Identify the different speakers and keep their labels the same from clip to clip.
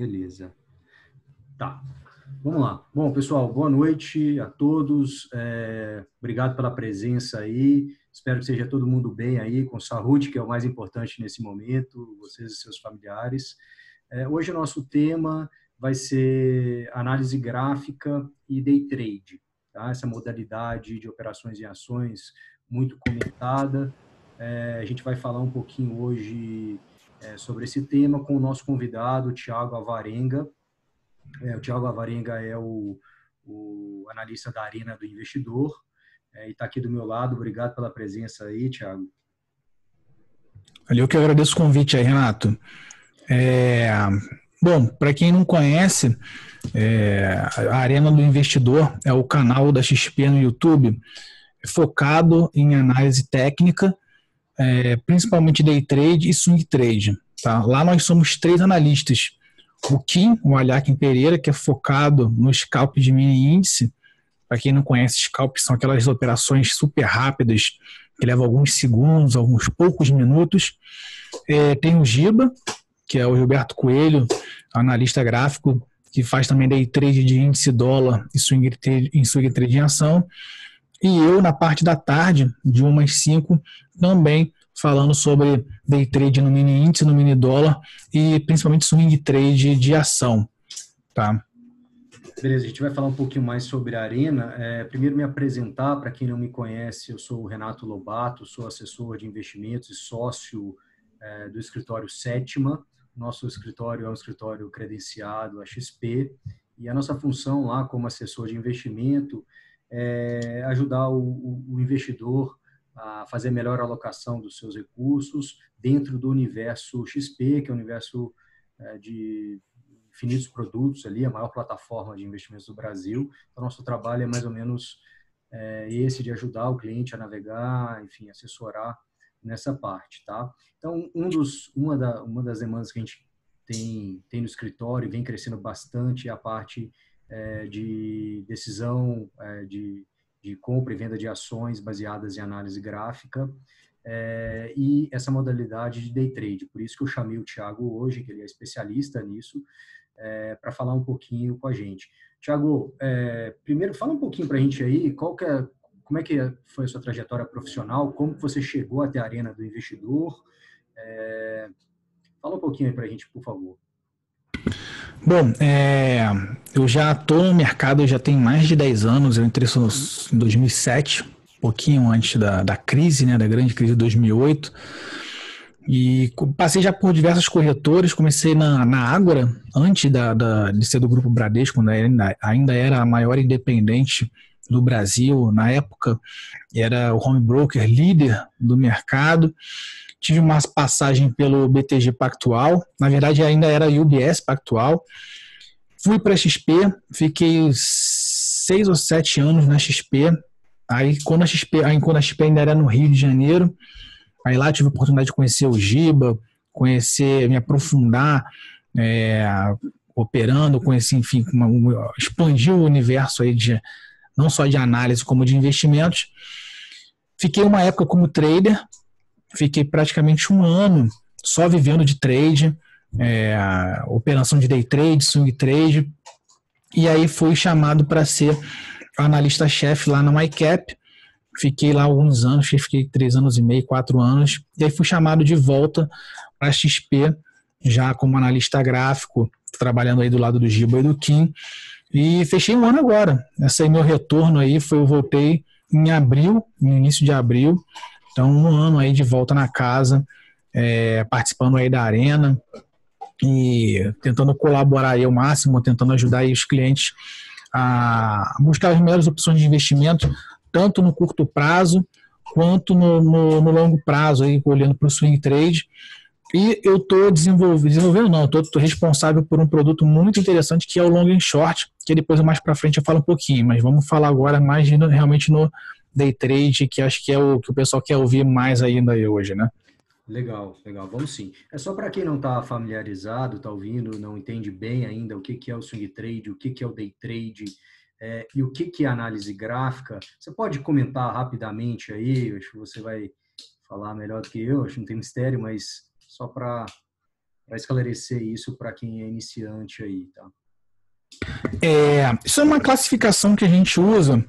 Speaker 1: Beleza. Tá. Vamos lá. Bom, pessoal, boa noite a todos. Obrigado pela presença aí. Espero que seja todo mundo bem aí, com saúde, que é o mais importante nesse momento, vocês e seus familiares. Hoje o nosso tema vai ser análise gráfica e day trade, tá? Essa modalidade de operações em ações muito comentada. A gente vai falar um pouquinho hoje sobre esse tema com o nosso convidado, o Thiago Alvarenga. O Thiago Alvarenga é o analista da Arena do Investidor e está aqui do meu lado. Obrigado pela presença aí, Thiago.
Speaker 2: Eu que agradeço o convite aí, Renato. Bom, para quem não conhece, a Arena do Investidor é o canal da XP no YouTube, focado em análise técnica, principalmente day trade e swing trade. Tá? Lá nós somos 3 analistas. O Kim, o Alhakin Pereira, que é focado no scalp de mini índice. Para quem não conhece, scalp são aquelas operações super rápidas, que levam alguns segundos, alguns poucos minutos. Tem o Giba, que é o Gilberto Coelho, analista gráfico, que faz também day trade de índice dólar e swing trade em ação. E eu, na parte da tarde, de 1 às 5, também falando sobre day trade no mini índice, no mini dólar e principalmente swing trade de ação. Tá?
Speaker 1: Beleza, a gente vai falar um pouquinho mais sobre a Arena. Primeiro me apresentar, para quem não me conhece, eu sou o Renato Lobato, sou assessor de investimentos e sócio do escritório Sétima. Nosso escritório é um escritório credenciado à XP e a nossa função lá como assessor de investimento é ajudar o investidor a fazer melhor alocação dos seus recursos dentro do universo XP, que é o universo de infinitos produtos ali, a maior plataforma de investimentos do Brasil. Então, nosso trabalho é mais ou menos esse de ajudar o cliente a navegar, enfim, assessorar nessa parte, tá? Então, uma das demandas que a gente tem no escritório e vem crescendo bastante é a parte de decisão de compra e venda de ações baseadas em análise gráfica e essa modalidade de day trade. Por isso que eu chamei o Thiago hoje, que ele é especialista nisso, para falar um pouquinho com a gente. Thiago, primeiro fala um pouquinho para a gente aí, como é que foi a sua trajetória profissional, como você chegou até a Arena do Investidor. Fala um pouquinho aí para a gente, por favor.
Speaker 2: Bom, eu já estou no mercado, já tem mais de 10 anos, eu entrei em 2007, um pouquinho antes da crise, né, da grande crise de 2008, e passei já por diversas corretoras, comecei na Ágora, antes de ser do Grupo Bradesco, quando ainda era a maior independente do Brasil, na época era o home broker líder do mercado. Tive uma passagem pelo BTG Pactual, na verdade ainda era UBS Pactual. Fui para a XP, fiquei 6 ou 7 anos na XP. Aí quando a XP ainda era no Rio de Janeiro, aí lá tive a oportunidade de conhecer o Giba, me aprofundar, operando, conheci, enfim, expandir o universo aí não só de análise como de investimentos. Fiquei uma época como trader, fiquei praticamente 1 ano só vivendo de trade, operação de day trade, swing trade, e aí fui chamado para ser analista-chefe lá na MyCap. Fiquei lá alguns anos, fiquei 3 anos e meio, 4 anos, e aí fui chamado de volta para a XP, já como analista gráfico, trabalhando aí do lado do Giba e do Kim, e fechei 1 ano agora. Esse aí meu retorno aí eu voltei em abril, no início de abril, então 1 ano aí de volta na casa, participando aí da Arena e tentando colaborar aí ao máximo, tentando ajudar aí os clientes a buscar as melhores opções de investimento, tanto no curto prazo quanto no longo prazo, aí, olhando para o swing trade. E eu estou estou responsável por um produto muito interessante que é o long and short, que depois mais para frente eu falo um pouquinho, mas vamos falar agora mais realmente no day trade, que acho que é o que o pessoal quer ouvir mais ainda aí hoje, né?
Speaker 1: Legal, legal. Vamos sim. Só para quem não está familiarizado, está ouvindo, não entende bem ainda o que é o swing trade, o que é o day trade e o que é análise gráfica. Você pode comentar rapidamente aí, acho que você vai falar melhor do que eu, acho que não tem mistério, mas só para esclarecer isso para quem é iniciante aí, tá?
Speaker 2: Isso é uma classificação que a gente usa,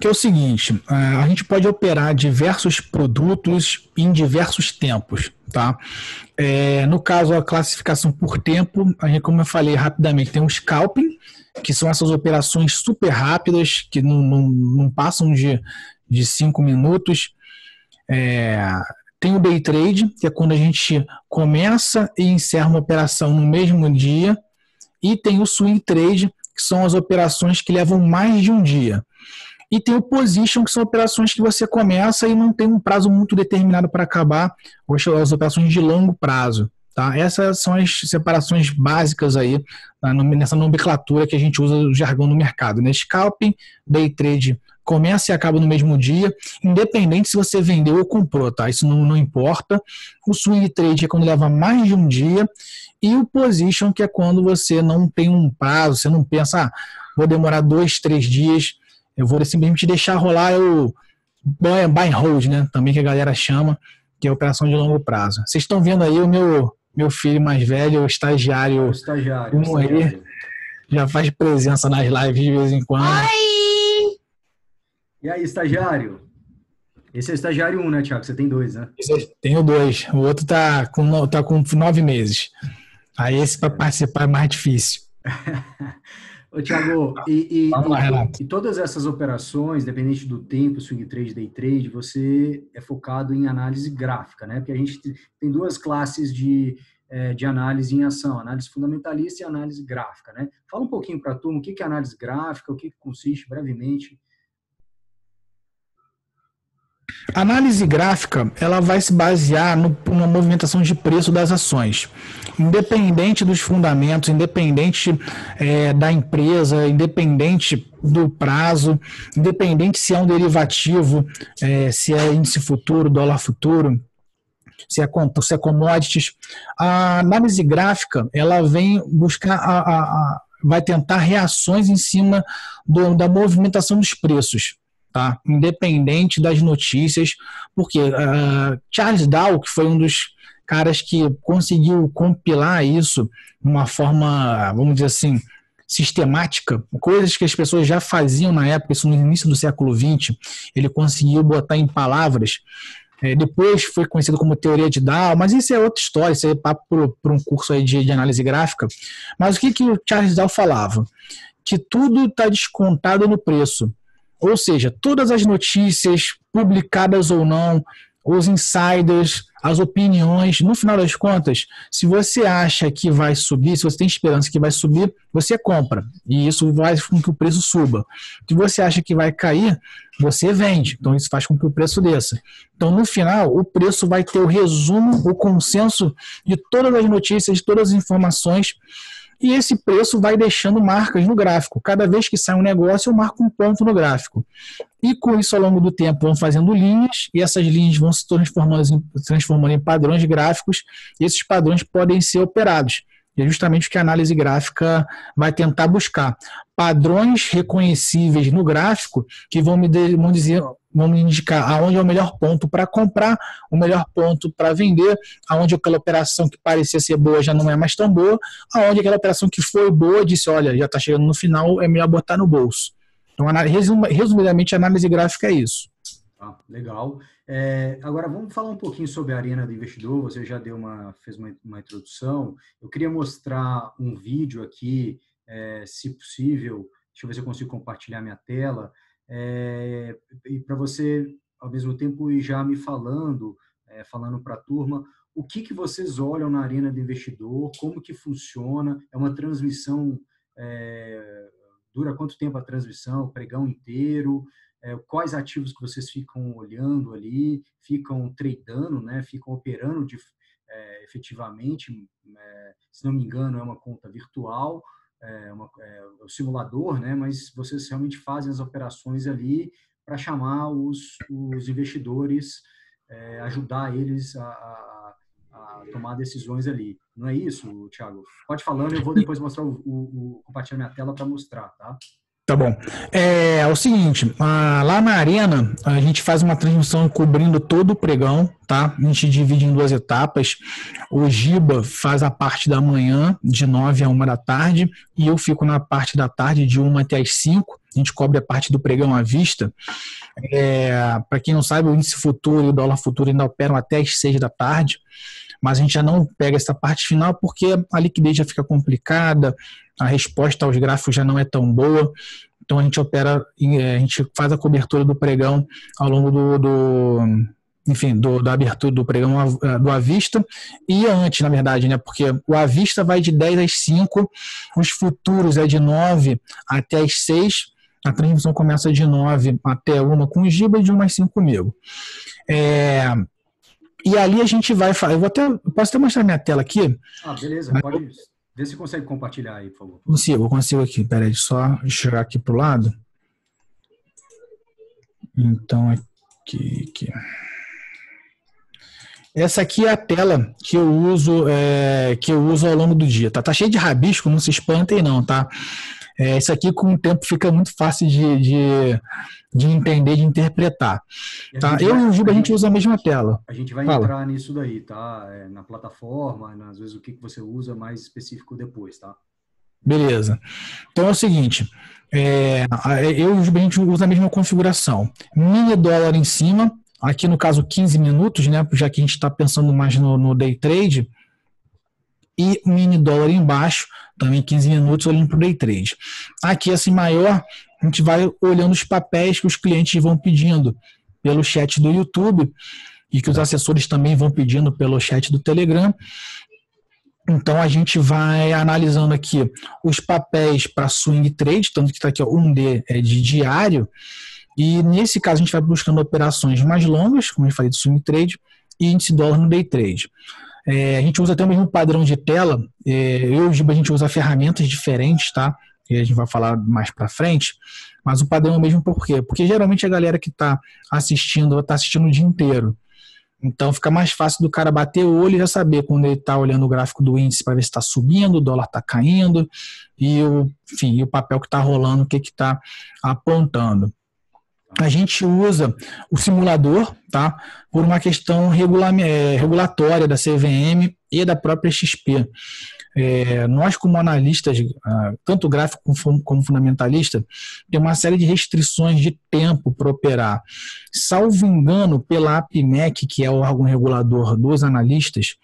Speaker 2: que é o seguinte: a gente pode operar diversos produtos em diversos tempos, tá? No caso, a classificação por tempo, a gente, como eu falei rapidamente, tem o scalping, que são essas operações super rápidas, que não passam de 5 minutos. Tem o day trade, que é quando a gente começa e encerra uma operação no mesmo dia. E tem o swing trade, que são as operações que levam mais de um dia. E tem o position, que são operações que você começa e não tem um prazo muito determinado para acabar, ou as operações de longo prazo. Tá? Essas são as separações básicas aí, nessa nomenclatura que a gente usa no jargão no mercado. Né? Scalping, day trade, começa e acaba no mesmo dia, independente se você vendeu ou comprou, tá? Isso não importa. O swing trade é quando leva mais de um dia, e o position, que é quando você não tem um prazo, você não pensa, vou demorar 2, 3 dias, eu vou simplesmente deixar rolar o buy and hold, né? Também que a galera chama, que é a operação de longo prazo. Vocês estão vendo aí o meu filho mais velho, o estagiário,
Speaker 1: estagiário.
Speaker 2: Já faz presença nas lives de vez em quando.
Speaker 3: Oi!
Speaker 1: E aí, estagiário? Esse é o estagiário 1, né, Thiago? Você tem 2, né?
Speaker 2: Tenho 2. O outro tá com 9 meses. Aí esse para participar é mais difícil.
Speaker 1: Ô, Thiago,
Speaker 2: Vamos lá, Renato.
Speaker 1: E todas essas operações, independente do tempo, swing trade, day trade, você é focado em análise gráfica, né? Porque a gente tem 2 classes de análise em ação, análise fundamentalista e análise gráfica, né? Fala um pouquinho para a turma o que é análise gráfica, o que consiste, brevemente.
Speaker 2: A análise gráfica, ela vai se basear na movimentação de preço das ações. Independente dos fundamentos, independente da empresa, independente do prazo, independente se é um derivativo, se é índice futuro, dólar futuro, se é commodities. A análise gráfica, ela vem buscar, vai tentar reações em cima da movimentação dos preços. Tá? Independente das notícias, porque Charles Dow, que foi um dos caras que conseguiu compilar isso de uma forma, vamos dizer assim, sistemática, coisas que as pessoas já faziam na época, isso no início do século XX, ele conseguiu botar em palavras. Depois foi conhecido como teoria de Dow, mas isso é outra história, isso é papo por um curso aí de análise gráfica. Mas o que o Charles Dow falava? Que tudo está descontado no preço. Ou seja, todas as notícias, publicadas ou não, os insiders, as opiniões, no final das contas, se você acha que vai subir, se você tem esperança que vai subir, você compra. E isso faz com que o preço suba. Se você acha que vai cair, você vende. Então isso faz com que o preço desça. Então no final, o preço vai ter o resumo, o consenso de todas as notícias, de todas as informações, e esse preço vai deixando marcas no gráfico. Cada vez que sai um negócio, eu marco um ponto no gráfico. E com isso, ao longo do tempo, vão fazendo linhas, e essas linhas vão se transformando em padrões gráficos, e esses padrões podem ser operados. E é justamente o que a análise gráfica vai tentar buscar. Padrões reconhecíveis no gráfico que vão me indicar aonde é o melhor ponto para comprar, o melhor ponto para vender, aonde aquela operação que parecia ser boa já não é mais tão boa, aonde aquela operação que foi boa disse, olha, já está chegando no final, é melhor botar no bolso. Então, resumidamente, a análise gráfica é isso.
Speaker 1: Ah, legal. Agora, vamos falar um pouquinho sobre a Arena do Investidor. Você já fez uma introdução. Eu queria mostrar um vídeo aqui, se possível. Deixa eu ver se eu consigo compartilhar minha tela. E para você, ao mesmo tempo, ir já me falando para a turma, o que vocês olham na Arena do Investidor, como que funciona. É uma transmissão, dura quanto tempo a transmissão? O pregão inteiro? Quais ativos que vocês ficam olhando ali, ficam tradando, né? Ficam operando efetivamente, se não me engano, é uma conta virtual, é o simulador, né? Mas vocês realmente fazem as operações ali para chamar os investidores, ajudar eles a tomar decisões ali. Não é isso, Thiago? Pode falando, eu vou depois mostrar compartilhar minha tela para mostrar, tá?
Speaker 2: Tá bom. É o seguinte, lá na Arena, a gente faz uma transmissão cobrindo todo o pregão, tá? A gente divide em duas etapas. O Giba faz a parte da manhã, de 9 a 1 da tarde, e eu fico na parte da tarde, de 1 até as 5. A gente cobre a parte do pregão à vista. Para quem não sabe, o índice futuro e o dólar futuro ainda operam até as 6 da tarde, mas a gente já não pega essa parte final porque a liquidez já fica complicada, a resposta aos gráficos já não é tão boa. Então a gente a gente faz a cobertura do pregão ao longo da abertura do pregão do à vista e antes, na verdade, né? Porque o à vista vai de 10 às 5, os futuros é de 9 até as 6, a transmissão começa de 9 até 1 com o Giba e de 1 às 5 comigo. E ali a gente vai falar, posso até mostrar minha tela aqui?
Speaker 1: Beleza, pode ver se consegue compartilhar aí, por favor.
Speaker 2: Consigo aqui, peraí, só chegar aqui pro lado. Então, aqui. Essa aqui é a tela que eu uso ao longo do dia, tá? Tá cheio de rabisco, não se espantem não, tá? Isso aqui com o tempo fica muito fácil de entender, de interpretar. Tá? Eu e o Giba, a gente usa a mesma tela.
Speaker 1: A gente vai entrar nisso daí, tá? Na plataforma, às vezes o que você usa mais específico depois, tá?
Speaker 2: Beleza. Então é o seguinte, eu e o Giba, a gente usa a mesma configuração. Mini dólar em cima, aqui no caso 15 minutos, né? Já que a gente está pensando mais no day trade, e mini dólar embaixo, também 15 minutos olhando para o day trade. Aqui, assim, maior, a gente vai olhando os papéis que os clientes vão pedindo pelo chat do YouTube e que os assessores também vão pedindo pelo chat do Telegram. Então, a gente vai analisando aqui os papéis para swing trade, tanto que está aqui, ó, 1D é de diário, e nesse caso a gente vai buscando operações mais longas, como eu falei, de swing trade, e índice dólar no day trade. A gente usa até o mesmo padrão de tela. Eu e o Giba, a gente usa ferramentas diferentes, tá? E a gente vai falar mais para frente. Mas o padrão é o mesmo por quê? Porque geralmente a galera que está assistindo o dia inteiro. Então fica mais fácil do cara bater o olho e já saber quando ele está olhando o gráfico do índice para ver se está subindo, o dólar está caindo e o papel que está rolando, o que está apontando. A gente usa o simulador, tá? Por uma questão regulatória da CVM e da própria XP. Nós, como analistas, tanto gráfico como fundamentalista, tem uma série de restrições de tempo para operar. Salvo engano, pela APMEC, que é o órgão regulador dos analistas,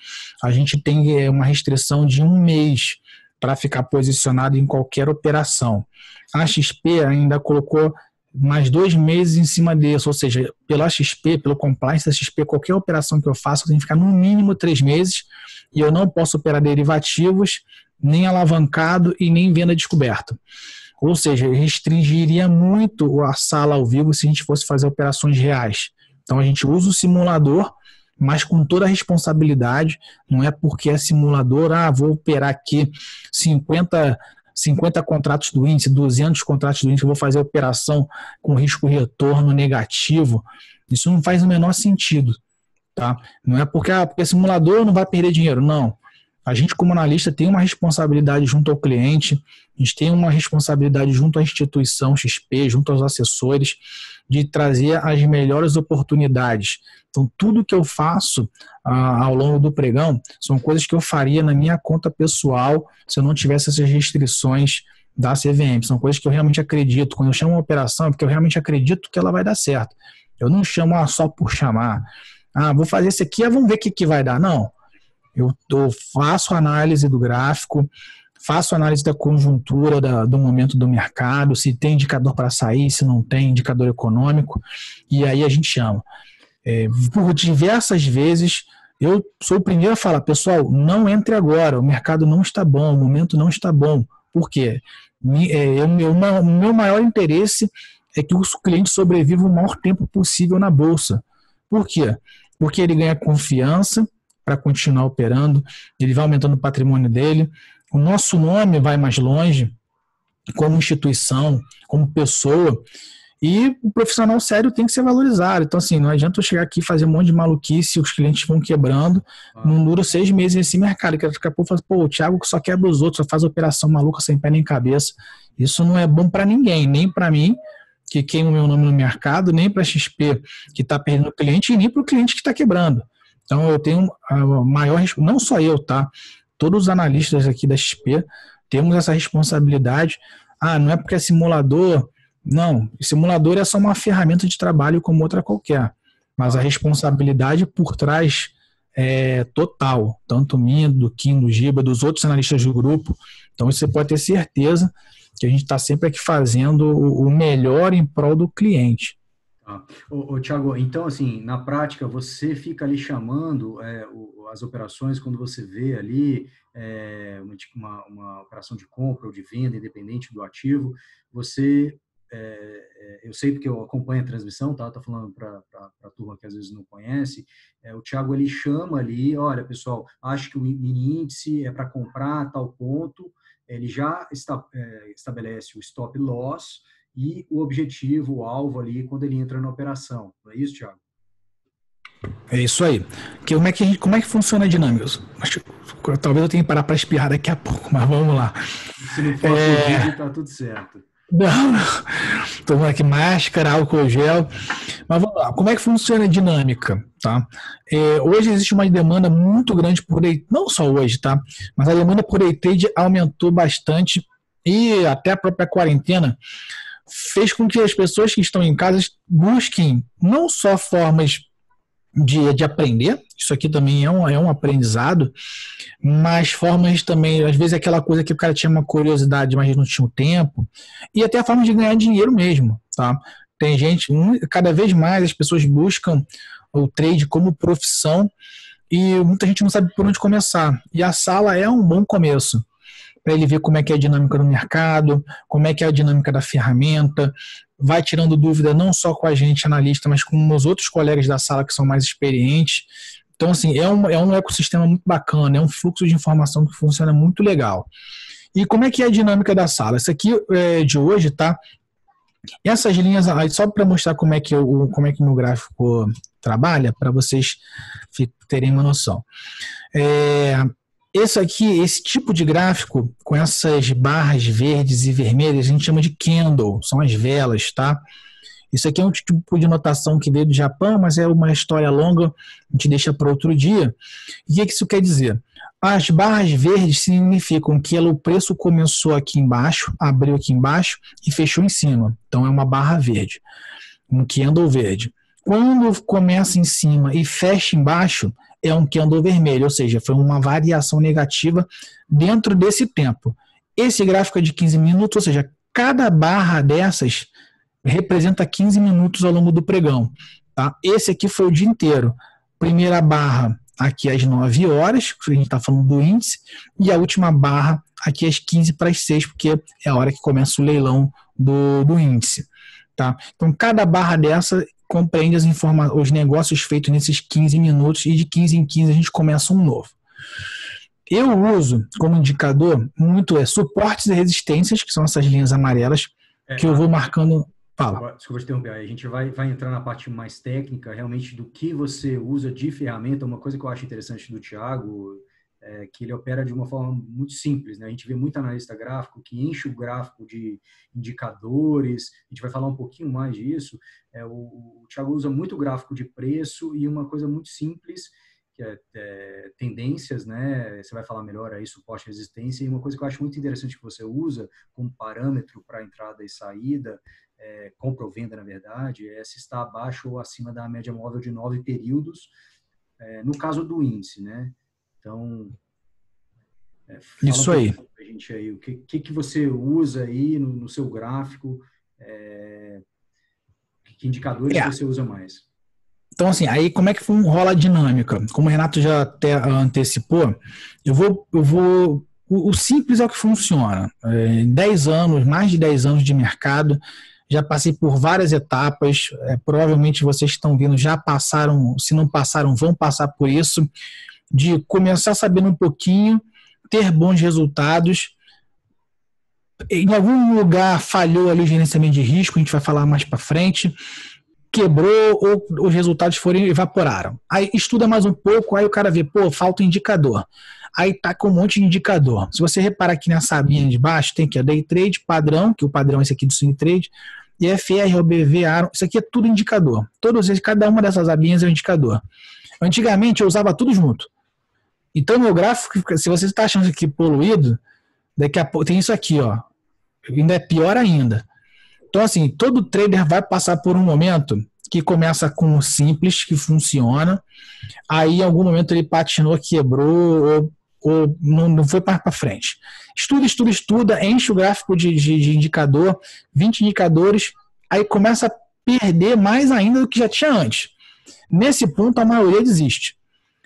Speaker 2: a gente tem uma restrição de 1 mês para ficar posicionado em qualquer operação. A XP ainda colocou mais 2 meses em cima disso, ou seja, pela XP, pelo compliance da XP, qualquer operação que eu faço tem que ficar no mínimo 3 meses e eu não posso operar derivativos, nem alavancado e nem venda descoberta. Ou seja, restringiria muito a sala ao vivo se a gente fosse fazer operações reais. Então a gente usa o simulador, mas com toda a responsabilidade, não é porque é simulador, vou operar aqui 50 contratos do índice, 200 contratos do índice, eu vou fazer operação com risco-retorno negativo. Isso não faz o menor sentido. Tá? Não é porque simulador não vai perder dinheiro, não. A gente, como analista, tem uma responsabilidade junto ao cliente, a gente tem uma responsabilidade junto à instituição XP, junto aos assessores, de trazer as melhores oportunidades. Então, tudo que eu faço ao longo do pregão são coisas que eu faria na minha conta pessoal se eu não tivesse essas restrições da CVM. São coisas que eu realmente acredito. Quando eu chamo uma operação, é porque eu realmente acredito que ela vai dar certo. Eu não chamo só por chamar. Vou fazer isso aqui, vamos ver o que vai dar. Não. Eu faço análise do gráfico, faço análise da conjuntura do momento do mercado, se tem indicador para sair, se não tem indicador econômico, e aí a gente chama. Por diversas vezes, eu sou o primeiro a falar, pessoal, não entre agora, o mercado não está bom, o momento não está bom. Por quê? O meu maior interesse é que o cliente sobreviva o maior tempo possível na bolsa. Por quê? Porque ele ganha confiança para continuar operando, ele vai aumentando o patrimônio dele, o nosso nome vai mais longe, como instituição, como pessoa, E o profissional sério tem que ser valorizado. Então, assim, não adianta eu chegar aqui e fazer um monte de maluquice, os clientes vão quebrando, não dura 6 meses nesse mercado. Que daqui a pouco fala, pô, o Thiago só quebra os outros, só faz operação maluca sem pé nem cabeça. Isso não é bom para ninguém, nem para mim, que queima o meu nome no mercado, nem para a XP, que está perdendo cliente, e nem para o cliente que está quebrando. Então, eu tenho a maior, não só eu, tá? Todos os analistas aqui da XP temos essa responsabilidade. Não é porque é simulador. Não, simulador é só uma ferramenta de trabalho como outra qualquer. Mas a responsabilidade por trás é total. Tanto minha, do Kim, do Giba, dos outros analistas do grupo. Então, você pode ter certeza que a gente está sempre aqui fazendo o melhor em prol do cliente.
Speaker 1: Thiago, então, assim, na prática, você fica ali chamando as operações quando você vê ali uma operação de compra ou de venda, independente do ativo, você, eu sei porque eu acompanho a transmissão, tá? Tô falando para a turma que às vezes não conhece, o Thiago, ele chama ali, olha, pessoal, acho que o mini índice é para comprar a tal ponto, ele já estabelece o stop loss, e o objetivo, o alvo ali, quando ele entra na operação. Não é isso, Thiago?
Speaker 2: É isso aí. Como é que funciona a dinâmica? Talvez eu tenha que parar para espirrar daqui a pouco, mas vamos lá.
Speaker 1: Se não for Covid, tá tudo certo.
Speaker 2: Não. Tomando aqui máscara, álcool gel. Mas vamos lá. Como é que funciona a dinâmica? Tá? Hoje existe uma demanda muito grande por day, não só hoje, tá? Mas a demanda por day trade aumentou bastante e até a própria quarentena fez com que as pessoas que estão em casa busquem não só formas de aprender, isso aqui também é um aprendizado, mas formas também, às vezes aquela coisa que o cara tinha uma curiosidade, mas não tinha o tempo, e até a forma de ganhar dinheiro mesmo, tá? Tem gente, cada vez mais as pessoas buscam o trade como profissão e muita gente não sabe por onde começar, e a sala é um bom começo, para ele ver como é que é a dinâmica do mercado, como é que é a dinâmica da ferramenta, vai tirando dúvida não só com a gente, analista, mas com os outros colegas da sala que são mais experientes. Então, assim, é um ecossistema muito bacana, é um fluxo de informação que funciona muito legal. E como é que é a dinâmica da sala? Essa aqui é de hoje, tá? Essas linhas, só para mostrar como é que o meu gráfico trabalha, para vocês terem uma noção. Esse tipo de gráfico, com essas barras verdes e vermelhas, a gente chama de candle, são as velas, tá? Isso aqui é um tipo de notação que veio do Japão, mas é uma história longa, a gente deixa para outro dia. E o que isso quer dizer? As barras verdes significam que o preço começou aqui embaixo, abriu aqui embaixo e fechou em cima. Então é uma barra verde, um candle verde. Quando começa em cima e fecha embaixo, é um candle vermelho, ou seja, foi uma variação negativa dentro desse tempo. Esse gráfico é de 15 minutos, ou seja, cada barra dessas representa 15 minutos ao longo do pregão. Tá? Esse aqui foi o dia inteiro. Primeira barra aqui às 9 horas, a gente está falando do índice, e a última barra aqui às 15 para as 6, porque é a hora que começa o leilão do índice. Tá? Então, cada barra dessa compreende os negócios feitos nesses 15 minutos e de 15 em 15 a gente começa um novo. Eu uso como indicador muito suportes e resistências, que são essas linhas amarelas, que eu vou marcando. Fala.
Speaker 1: Desculpa te interromper. A gente vai entrar na parte mais técnica, realmente, do que você usa de ferramenta. Uma coisa que eu acho interessante do Thiago é que ele opera de uma forma muito simples, né? A gente vê muito analista gráfico que enche o gráfico de indicadores, a gente vai falar um pouquinho mais disso. O Thiago usa muito gráfico de preço e uma coisa muito simples, que é tendências, né? Você vai falar melhor aí, suporte e resistência. E uma coisa que eu acho muito interessante que você usa como parâmetro para entrada e saída, compra ou venda, na verdade, é se está abaixo ou acima da média móvel de 9 períodos, no caso do índice, né? Então,
Speaker 2: isso aí.
Speaker 1: Pra gente aí, o que você usa aí no seu gráfico, que indicadores você usa mais?
Speaker 2: Então, assim, aí como é que rola a dinâmica? Como o Renato já até antecipou, o simples é o que funciona. 10 anos, mais de 10 anos de mercado, já passei por várias etapas, provavelmente vocês que estão vindo já passaram, se não passaram, vão passar por isso, de começar sabendo um pouquinho, ter bons resultados, em algum lugar falhou ali o gerenciamento de risco, a gente vai falar mais para frente, quebrou ou os resultados evaporaram. Aí estuda mais um pouco, aí o cara vê, pô, falta indicador. Aí tá com um monte de indicador. Se você reparar aqui nessa abinha de baixo, tem aqui a Day Trade, padrão, que o padrão é esse aqui do Swing Trade, e FR, OBV, ARON, isso aqui é tudo indicador. Cada uma dessas abinhas é um indicador. Antigamente eu usava tudo junto. Então meu gráfico, se você está achando aqui poluído, daqui a pouco tem isso aqui, ó. Ainda é pior ainda. Então, assim, todo trader vai passar por um momento que começa com o simples, que funciona, aí em algum momento ele patinou, quebrou, ou não foi para frente. Estuda, enche o gráfico de indicador, 20 indicadores, aí começa a perder mais ainda do que já tinha antes. Nesse ponto, a maioria desiste.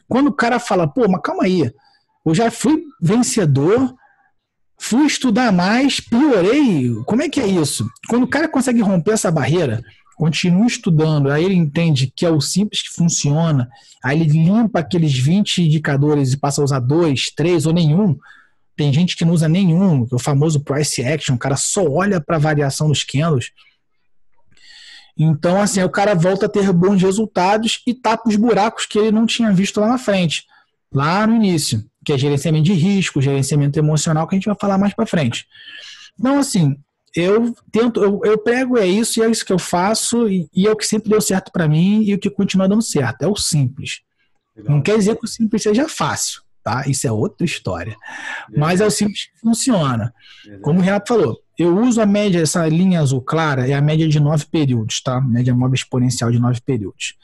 Speaker 2: Quando o cara fala, pô, mas calma aí, eu já fui vencedor, fui estudar mais, piorei. Como é que é isso? Quando o cara consegue romper essa barreira, continua estudando, aí ele entende que é o simples que funciona, aí ele limpa aqueles 20 indicadores e passa a usar 2, 3 ou nenhum. Tem gente que não usa nenhum, que é o famoso price action, o cara só olha para a variação dos candles. Então, assim, o cara volta a ter bons resultados e tapa os buracos que ele não tinha visto lá na frente, lá no início, que é gerenciamento de risco, gerenciamento emocional, que a gente vai falar mais para frente. Então, assim, eu prego isso e é isso que eu faço e é o que sempre deu certo para mim e o que continua dando certo, é o simples. Legal. Não quer dizer que o simples seja fácil, tá? Isso é outra história. Mas é o simples que funciona. Como o Renato falou, eu uso a média, essa linha azul clara, é a média de 9 períodos, tá? Média móvel exponencial de 9 períodos.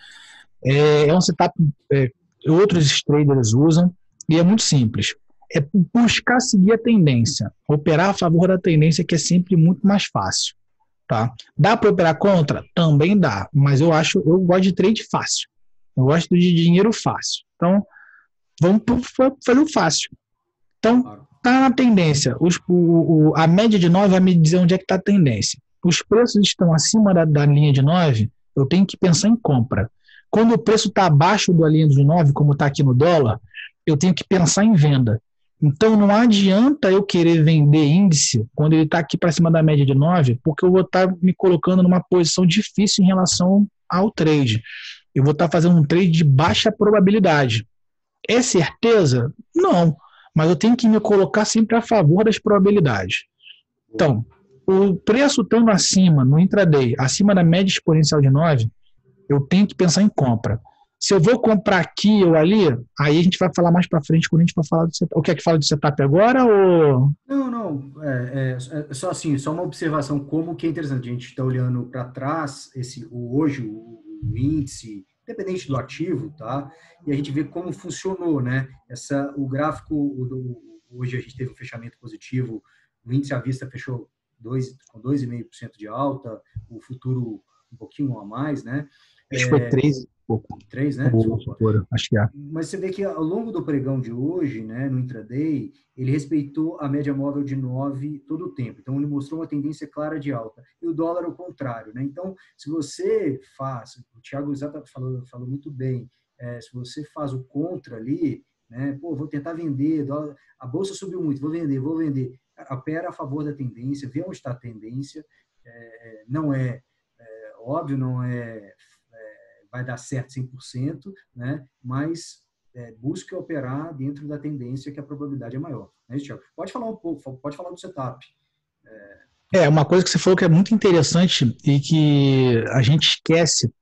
Speaker 2: É um setup outros traders usam e é muito simples. É buscar seguir a tendência, operar a favor da tendência, que é sempre muito mais fácil, tá? Dá para operar contra? Também dá, mas eu gosto de trade fácil. Eu gosto de dinheiro fácil. Então, vamos fazer o fácil. Então, tá na tendência. A média de 9 vai me dizer onde é que está a tendência. Os preços estão acima da linha de 9, eu tenho que pensar em compra. Quando o preço está abaixo da linha de 9, como está aqui no dólar, eu tenho que pensar em venda. Então, não adianta eu querer vender índice quando ele está aqui para cima da média de 9, porque eu vou estar me colocando numa posição difícil em relação ao trade. Eu vou estar fazendo um trade de baixa probabilidade. É certeza? Não. Mas eu tenho que me colocar sempre a favor das probabilidades. Então, o preço estando acima, no intraday, acima da média exponencial de 9, eu tenho que pensar em compra. Se eu vou comprar aqui ou ali, aí a gente vai falar mais para frente quando a gente for falar do setup. O que é que fala do setup agora? Ou...
Speaker 1: Não. É só assim, só uma observação como que é interessante. A gente está olhando para trás, hoje o índice, independente do ativo, tá? E a gente vê como funcionou, né? O gráfico, hoje a gente teve um fechamento positivo, o índice à vista fechou com 2,5% de alta, o futuro um pouquinho a mais, né?
Speaker 2: Acho que foi 3 pouco.
Speaker 1: 3, né?
Speaker 2: Acho que é.
Speaker 1: Mas você vê que ao longo do pregão de hoje, né, no intraday, ele respeitou a média móvel de 9 todo o tempo. Então, ele mostrou uma tendência clara de alta. E o dólar ao contrário, né? Então, se você faz, o Thiago Exata falou muito bem, se você faz o contra ali, né, vou tentar vender, a bolsa subiu muito, vou vender. Opera a favor da tendência, vê onde está a tendência, não é óbvio, não vai dar certo 100%, né? Mas busque operar dentro da tendência que a probabilidade é maior. Né, Thiago? Pode falar um pouco, pode falar do setup.
Speaker 2: Uma coisa que você falou que é muito interessante e que a gente esquece,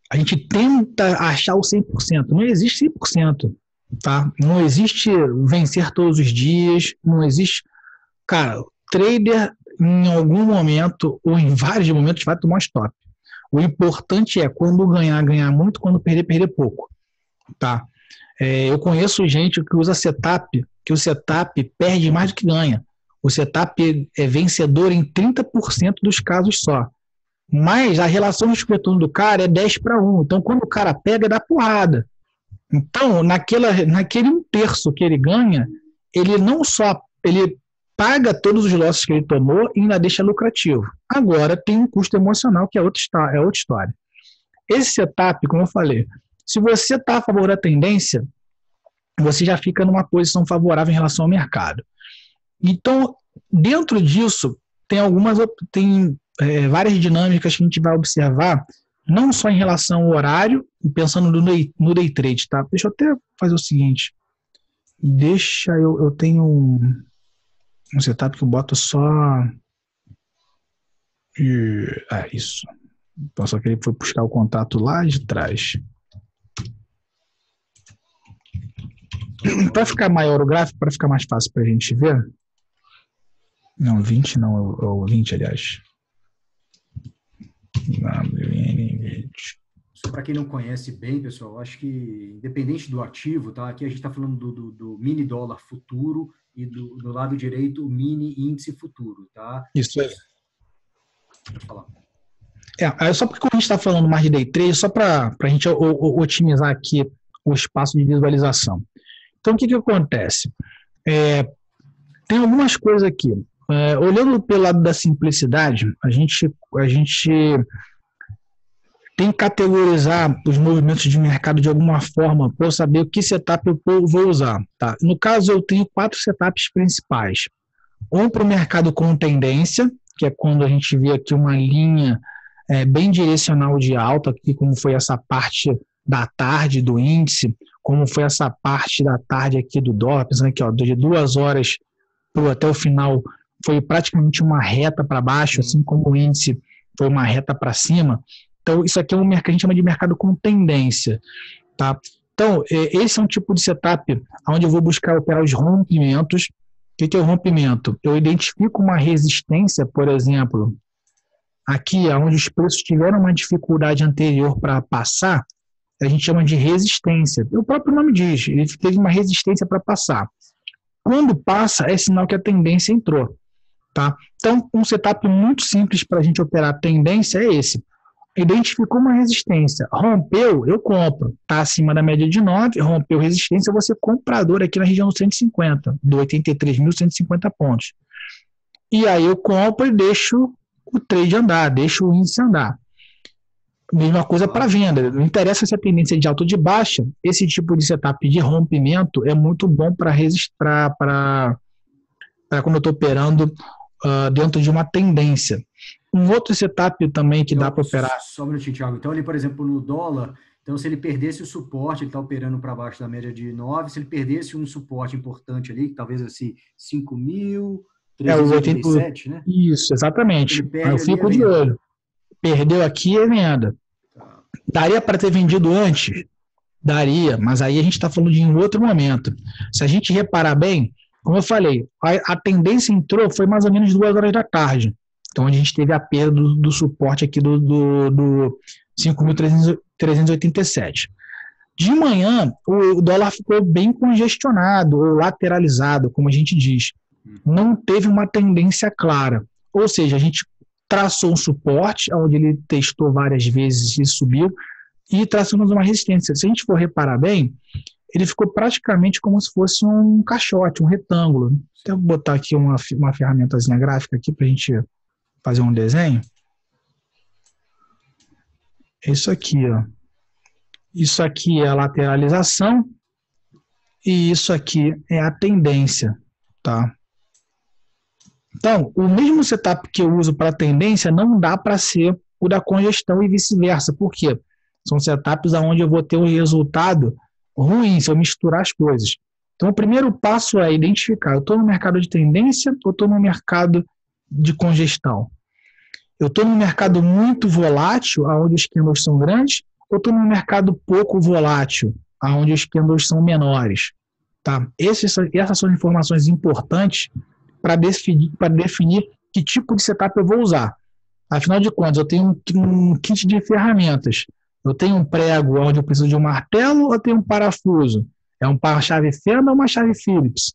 Speaker 2: a gente tenta achar o 100%, não existe 100%, tá? Não existe vencer todos os dias, não existe... Cara, trader em algum momento ou em vários momentos vai tomar stop. O importante é quando ganhar muito, quando perder pouco, tá? Eu conheço gente que usa setup, que o setup perde mais do que ganha. O setup é vencedor em 30% dos casos só. Mas a relação de risco-retorno do cara é 10-1. Então, quando o cara pega, dá porrada. Então, naquele 1/3 que ele ganha, ele não só... ele paga todos os losses que ele tomou e ainda deixa lucrativo. Agora tem um custo emocional que é outra história. Esse setup, como eu falei, se você está a favor da tendência, você já fica numa posição favorável em relação ao mercado. Então, Dentro disso, tem várias dinâmicas que a gente vai observar, não só em relação ao horário, pensando no day trade, tá? Deixa eu até fazer o seguinte. Eu tenho um setup que eu boto só... isso. Só que ele foi buscar o contato lá de trás. Para ficar maior o gráfico, para ficar mais fácil para a gente ver... Não, 20 não, é o 20, aliás.
Speaker 1: Só para quem não conhece bem, pessoal, acho que independente do ativo, tá? Aqui a gente está falando do mini dólar futuro e do lado direito o mini índice futuro, tá?
Speaker 2: Isso aí.
Speaker 1: Pode falar.
Speaker 2: Só porque a gente está falando mais de day trade, só para a gente otimizar aqui o espaço de visualização. Então, o que acontece? Tem algumas coisas aqui. Olhando pelo lado da simplicidade, a gente tem que categorizar os movimentos de mercado de alguma forma para eu saber que setup eu vou usar. Tá? No caso, eu tenho 4 setups principais. Um para o mercado com tendência, que é quando a gente vê aqui uma linha bem direcional de alta, aqui como foi essa parte da tarde do índice, como foi essa parte da tarde aqui do dólar, pensando aqui, de 2 horas até o final, foi praticamente uma reta para baixo, assim como o índice foi uma reta para cima. Então, isso aqui é um mercado que a gente chama de mercado com tendência. Tá? Então, esse é um tipo de setup onde eu vou buscar operar os rompimentos. O que é o rompimento? Eu identifico uma resistência, por exemplo, aqui onde os preços tiveram uma dificuldade anterior para passar, a gente chama de resistência. O próprio nome diz, ele teve uma resistência para passar. Quando passa, é sinal que a tendência entrou. Tá? Então, um setup muito simples para a gente operar a tendência é esse. Identificou uma resistência, rompeu, eu compro. Está acima da média de 9, rompeu resistência, eu vou ser comprador aqui na região do 150, do 83.150 pontos. E aí eu compro e deixo o trade andar, deixo o índice andar. Mesma coisa para venda. Não interessa se a tendência é de alta ou de baixa, esse tipo de setup de rompimento é muito bom para quando eu estou operando dentro de uma tendência. Um outro setup também que dá para operar...
Speaker 1: Só um minutinho, Thiago. Então, ali, por exemplo, no dólar, então se ele perdesse o suporte, ele está operando para baixo da média de 9, se ele perdesse um suporte importante ali, talvez assim, 5.387, né?
Speaker 2: Isso, exatamente. Aí eu fico de olho. Perdeu aqui é venda. Daria para ter vendido antes? Daria, mas aí a gente está falando de um outro momento. Se a gente reparar bem, como eu falei, a tendência entrou, foi mais ou menos 2 horas da tarde. Então, a gente teve a perda do suporte aqui do 5.387. De manhã, o dólar ficou bem congestionado, ou lateralizado, como a gente diz. Não teve uma tendência clara. Ou seja, a gente traçou um suporte, onde ele testou várias vezes e subiu, e traçamos uma resistência. Se a gente for reparar bem, ele ficou praticamente como se fosse um caixote, um retângulo. Deixa eu botar aqui uma ferramentazinha gráfica aqui para a gente fazer um desenho. Isso aqui, ó. Isso aqui é a lateralização e isso aqui é a tendência, tá? Então, o mesmo setup que eu uso para tendência não dá para ser o da congestão e vice-versa. Por quê? São setups onde eu vou ter um resultado ruim se eu misturar as coisas. Então, o primeiro passo é identificar, eu estou no mercado de tendência ou estou no mercado de congestão? Eu estou num mercado muito volátil, onde os candles são grandes, ou estou num mercado pouco volátil, onde os candles são menores? Tá? Essas são informações importantes para definir que tipo de setup eu vou usar. Afinal de contas, eu tenho um kit de ferramentas. Eu tenho um prego onde eu preciso de um martelo ou eu tenho um parafuso? É uma chave Fenda ou uma chave Phillips?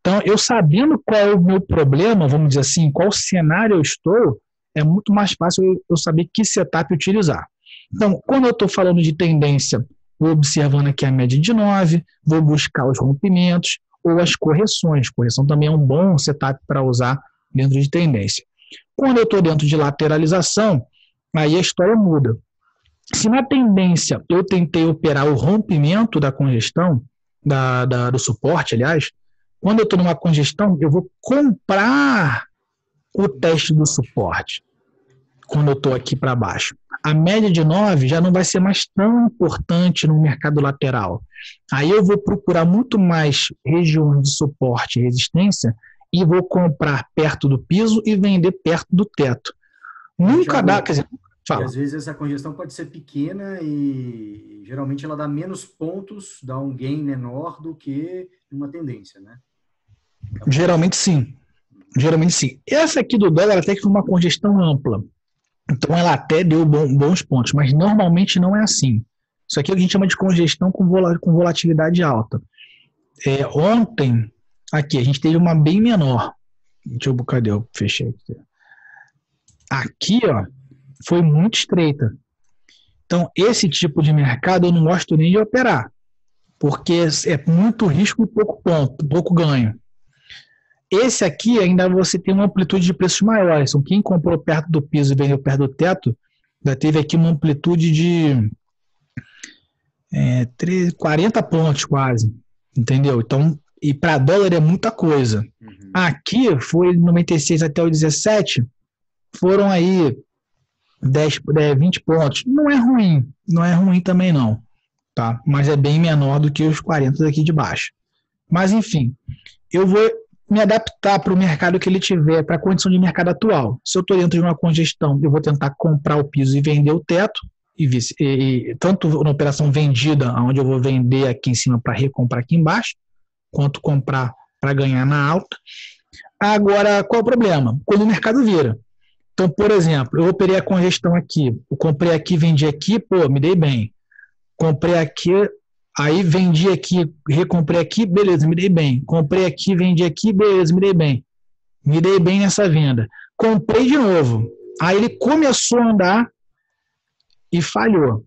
Speaker 2: Então, eu sabendo qual é o meu problema, vamos dizer assim, qual cenário eu estou, é muito mais fácil eu saber que setup utilizar. Então, quando eu estou falando de tendência, vou observando aqui a média de 9, vou buscar os rompimentos ou as correções. Correção também é um bom setup para usar dentro de tendência. Quando eu estou dentro de lateralização, aí a história muda. Se na tendência eu tentei operar o rompimento da congestão, do suporte, aliás, Quando eu estou numa congestão, eu vou comprar o teste do suporte quando eu estou aqui para baixo. A média de 9 já não vai ser mais tão importante no mercado lateral. Aí eu vou procurar muito mais regiões de suporte e resistência e vou comprar perto do piso e vender perto do teto. Nunca dá, quer dizer,
Speaker 1: fala. E às vezes essa congestão pode ser pequena e geralmente ela dá menos pontos, dá um gain menor do que uma tendência, né?
Speaker 2: Geralmente sim. Geralmente sim. Essa aqui do dólar até que foi uma congestão ampla. Então ela até deu bons pontos, mas normalmente não é assim. Isso aqui a gente chama de congestão com volatilidade alta. Ontem, aqui, a gente teve uma bem menor. Deixa eu ver, cadê? Eu fechei aqui. Aqui, ó, foi muito estreita. Então, esse tipo de mercado eu não gosto nem de operar, porque é muito risco e pouco ponto, pouco ganho. Esse aqui ainda você tem uma amplitude de preços maiores. Então, quem comprou perto do piso e vendeu perto do teto, já teve aqui uma amplitude de 40 pontos quase, entendeu? Então, e para dólar é muita coisa. Uhum. Aqui foi 96 até o 17, foram aí 20 pontos. Não é ruim também não, tá? Mas é bem menor do que os 40 daqui de baixo. Mas enfim, eu vou me adaptar para o mercado que ele tiver, para a condição de mercado atual. Se eu estou dentro de uma congestão, eu vou tentar comprar o piso e vender o teto, e tanto na operação vendida, onde eu vou vender aqui em cima para recomprar aqui embaixo, quanto comprar para ganhar na alta. Agora, qual é o problema? Quando o mercado vira. Então, por exemplo, eu operei a congestão aqui, eu comprei aqui, vendi aqui, me dei bem. Comprei aqui, aí vendi aqui, recomprei aqui, beleza, me dei bem. Comprei aqui, vendi aqui, beleza, me dei bem. Me dei bem nessa venda. Comprei de novo. Aí ele começou a andar e falhou.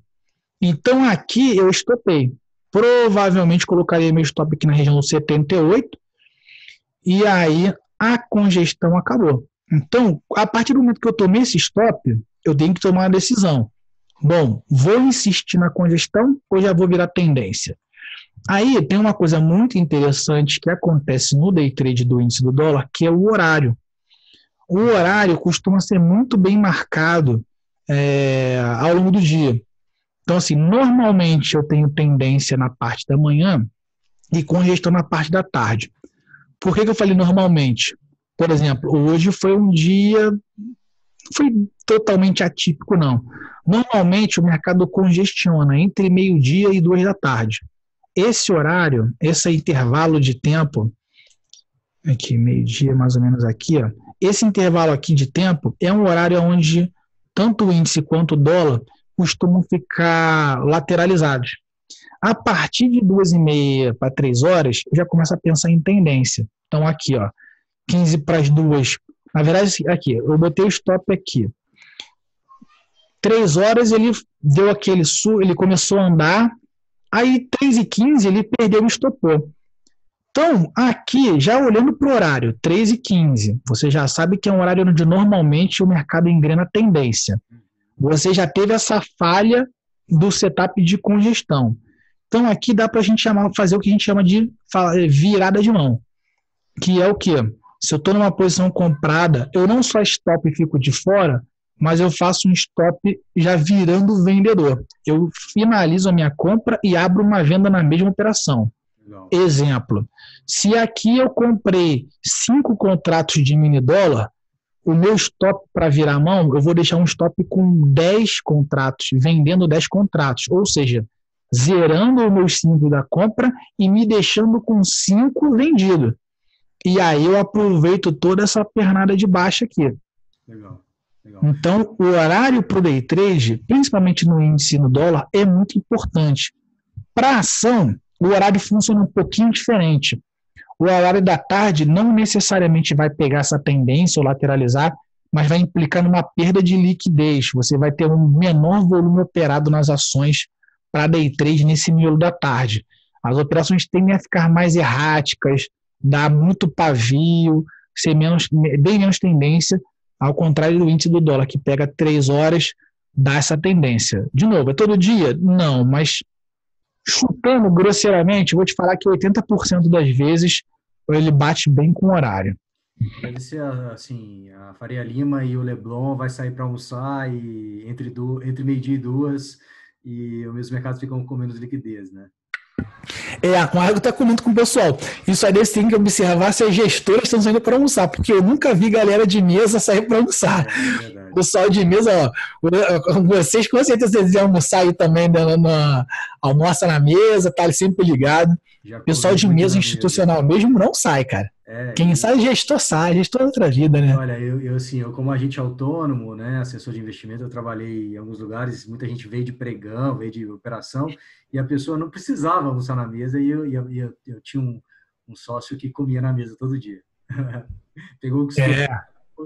Speaker 2: Então aqui eu estopei. Provavelmente colocaria meu stop aqui na região do 78 e aí a congestão acabou. Então, a partir do momento que eu tomei esse stop, eu tenho que tomar uma decisão. Bom, vou insistir na congestão ou já vou virar tendência? Aí tem uma coisa muito interessante que acontece no day trade do índice do dólar, que é o horário. O horário costuma ser muito bem marcado ao longo do dia. Então, assim, normalmente eu tenho tendência na parte da manhã e congestão na parte da tarde. Por que eu falei normalmente? Por exemplo, hoje foi um dia, não foi totalmente atípico, não. Normalmente o mercado congestiona entre meio-dia e 2 da tarde. Esse horário, esse intervalo de tempo, aqui, meio-dia mais ou menos aqui, ó, esse intervalo aqui de tempo é um horário onde tanto o índice quanto o dólar costumam ficar lateralizados. A partir de 2h30 para 3 horas, eu já começo a pensar em tendência. Então, aqui, ó, 15 para as 2. Na verdade, aqui, eu botei o stop aqui. 3 horas ele deu aquele ele começou a andar, aí 3h15 ele perdeu e estopou. Então, aqui, já olhando para o horário, 3h15, você já sabe que é um horário onde normalmente o mercado engrena tendência. Você já teve essa falha do setup de congestão. Então, aqui dá para a gente fazer o que a gente chama de virada de mão, que é o quê? Se eu estou numa posição comprada, eu não só stop e fico de fora, mas eu faço um stop já virando vendedor. Eu finalizo a minha compra e abro uma venda na mesma operação. Não. Exemplo, se aqui eu comprei 5 contratos de mini dólar, o meu stop para virar a mão, eu vou deixar um stop com 10 contratos, vendendo 10 contratos, ou seja, zerando os meus 5 da compra e me deixando com 5 vendido. E aí eu aproveito toda essa pernada de baixa aqui. Legal. Então, o horário para o day trade, principalmente no índice no dólar, é muito importante. Para a ação, o horário funciona um pouquinho diferente. O horário da tarde não necessariamente vai pegar essa tendência ou lateralizar, mas vai implicar numa perda de liquidez. Você vai ter um menor volume operado nas ações para day trade nesse miolo da tarde. As operações tendem a ficar mais erráticas, dar muito pavio, ser bem menos tendência, ao contrário do índice do dólar, que pega 3 horas, dá essa tendência. De novo, é todo dia? Não, mas chutando grosseiramente, vou te falar que 80% das vezes ele bate bem com o horário.
Speaker 1: Deve ser assim, a Faria Lima e o Leblon vai sair para almoçar e entre meio-dia e 2 e os mercados ficam com menos liquidez, né?
Speaker 2: O Marco está comendo com o pessoal. Isso aí você tem que observar se as gestoras estão saindo para almoçar, porque eu nunca vi galera de mesa sair para almoçar.
Speaker 1: É verdade.
Speaker 2: O pessoal de mesa, ó, vocês com certeza vocês iam almoçar aí também, almoça na mesa, tá sempre ligado. O pessoal de mesa institucional mesmo não sai, cara. Quem sai, gestor é outra vida, né?
Speaker 1: Olha, eu como agente autônomo, né, assessor de investimento, eu trabalhei em alguns lugares, muita gente veio de pregão, veio de operação, e a pessoa não precisava almoçar na mesa, e eu tinha um sócio que comia na mesa todo dia. Pegou o costume.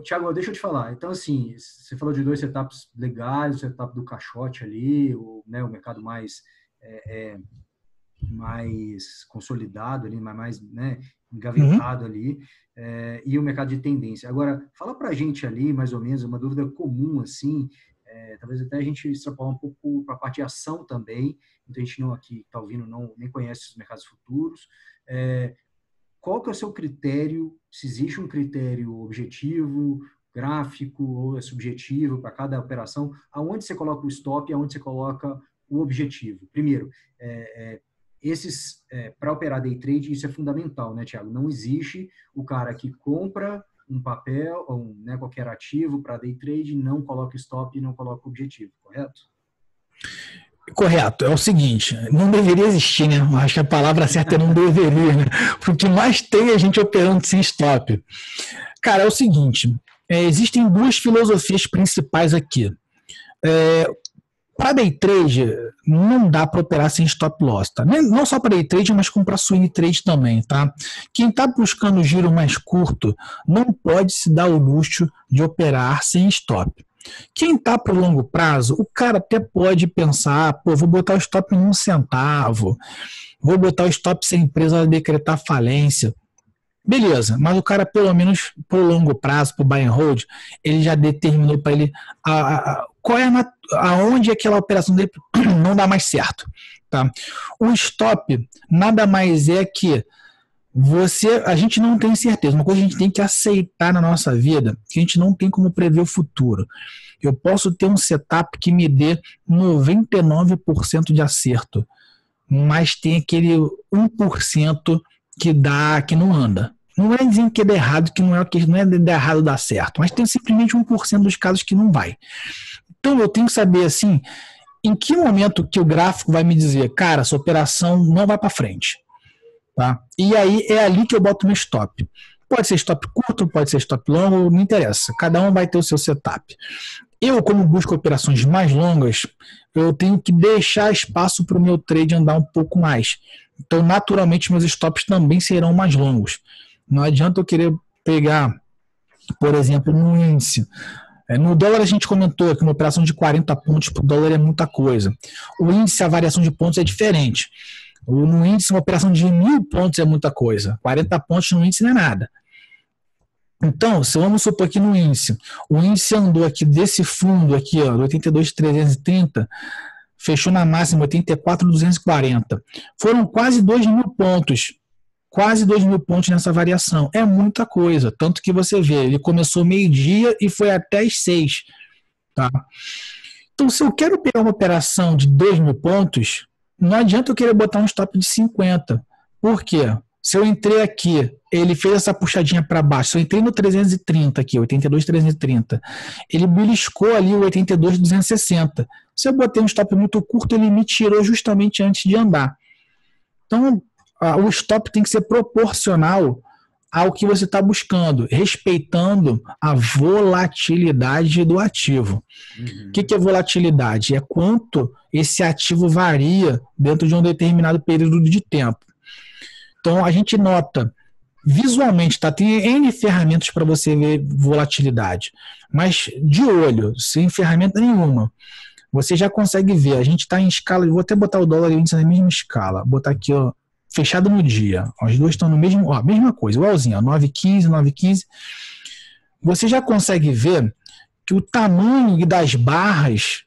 Speaker 1: Tiago, deixa eu te falar. Então, assim, você falou de 2 setups legais, o setup do caixote ali, o mercado mais consolidado ali, mais, né, engavetado ali, e o mercado de tendência. Agora, fala para a gente ali, mais ou menos, uma dúvida comum, assim, talvez até a gente extrapolar um pouco para a parte de ação também, muita gente não aqui está ouvindo, nem conhece os mercados futuros. Qual que é o seu critério, se existe um critério objetivo, gráfico ou subjetivo para cada operação, aonde você coloca o stop e aonde você coloca o objetivo? Primeiro, para operar day trade, isso é fundamental, né, Thiago? Não existe o cara que compra um papel ou qualquer ativo para day trade, não coloca stop e não coloca objetivo, correto?
Speaker 2: Correto. É o seguinte, não deveria existir, né? Acho que a palavra certa é não deveria, né? Porque mais tem a gente operando sem stop. Cara, é o seguinte, existem 2 filosofias principais aqui. Para day trade, não dá para operar sem stop loss, tá? Não só para day trade, mas como para swing trade também, tá? Quem está buscando giro mais curto não pode se dar o luxo de operar sem stop. Quem está para o longo prazo, o cara até pode pensar, vou botar o stop em 1 centavo, vou botar o stop se a empresa decretar falência. Beleza, mas o cara, pelo menos para o longo prazo, para o buy and hold, ele já determinou para ele aonde aquela operação dele não dá mais certo. Tá? O stop nada mais é que a gente não tem certeza, uma coisa que a gente tem que aceitar na nossa vida, que a gente não tem como prever o futuro. Eu posso ter um setup que me dê 99% de acerto, mas tem aquele 1% que não anda. Não é dizer que é errado, que não é de errado dar certo, mas tem simplesmente 1% dos casos que não vai. Então eu tenho que saber assim, em que momento que o gráfico vai me dizer, cara, essa operação não vai para frente. Tá? E aí é ali que eu boto meu stop. Pode ser stop curto, pode ser stop longo, não interessa. Cada um vai ter o seu setup. Eu, como busco operações mais longas, eu tenho que deixar espaço para o meu trade andar um pouco mais. Então, naturalmente, meus stops também serão mais longos. Não adianta eu querer pegar, por exemplo, no índice. No dólar a gente comentou que uma operação de 40 pontos por dólar é muita coisa. O índice, a variação de pontos é diferente. No índice, uma operação de 1.000 pontos é muita coisa. 40 pontos no índice não é nada. Então, se vamos supor que no índice, o índice andou aqui desse fundo aqui, ó, 82.330, fechou na máxima 84.240. Foram quase 2.000 pontos. Quase 2.000 pontos nessa variação. É muita coisa. Tanto que você vê, ele começou meio-dia e foi até as 6. Tá? Então, se eu quero pegar uma operação de 2.000 pontos, não adianta eu querer botar um stop de 50. Por quê? Se eu entrei aqui, ele fez essa puxadinha para baixo, se eu entrei no 330 aqui, 82.330, ele beliscou ali o 82.260. Se eu botei um stop muito curto, ele me tirou justamente antes de andar. Então, o stop tem que ser proporcional ao que você está buscando, respeitando a volatilidade do ativo. O que é volatilidade? É quanto esse ativo varia dentro de um determinado período de tempo. Então, a gente nota visualmente, tá? Tem N ferramentas para você ver volatilidade, mas de olho, sem ferramenta nenhuma, você já consegue ver. A gente está em escala, vou até botar o dólar e o índice na mesma escala, botar aqui, ó, fechado no dia. Os dois estão no mesmo, ó, mesma coisa, igualzinho, 9,15, 9,15. Você já consegue ver que o tamanho das barras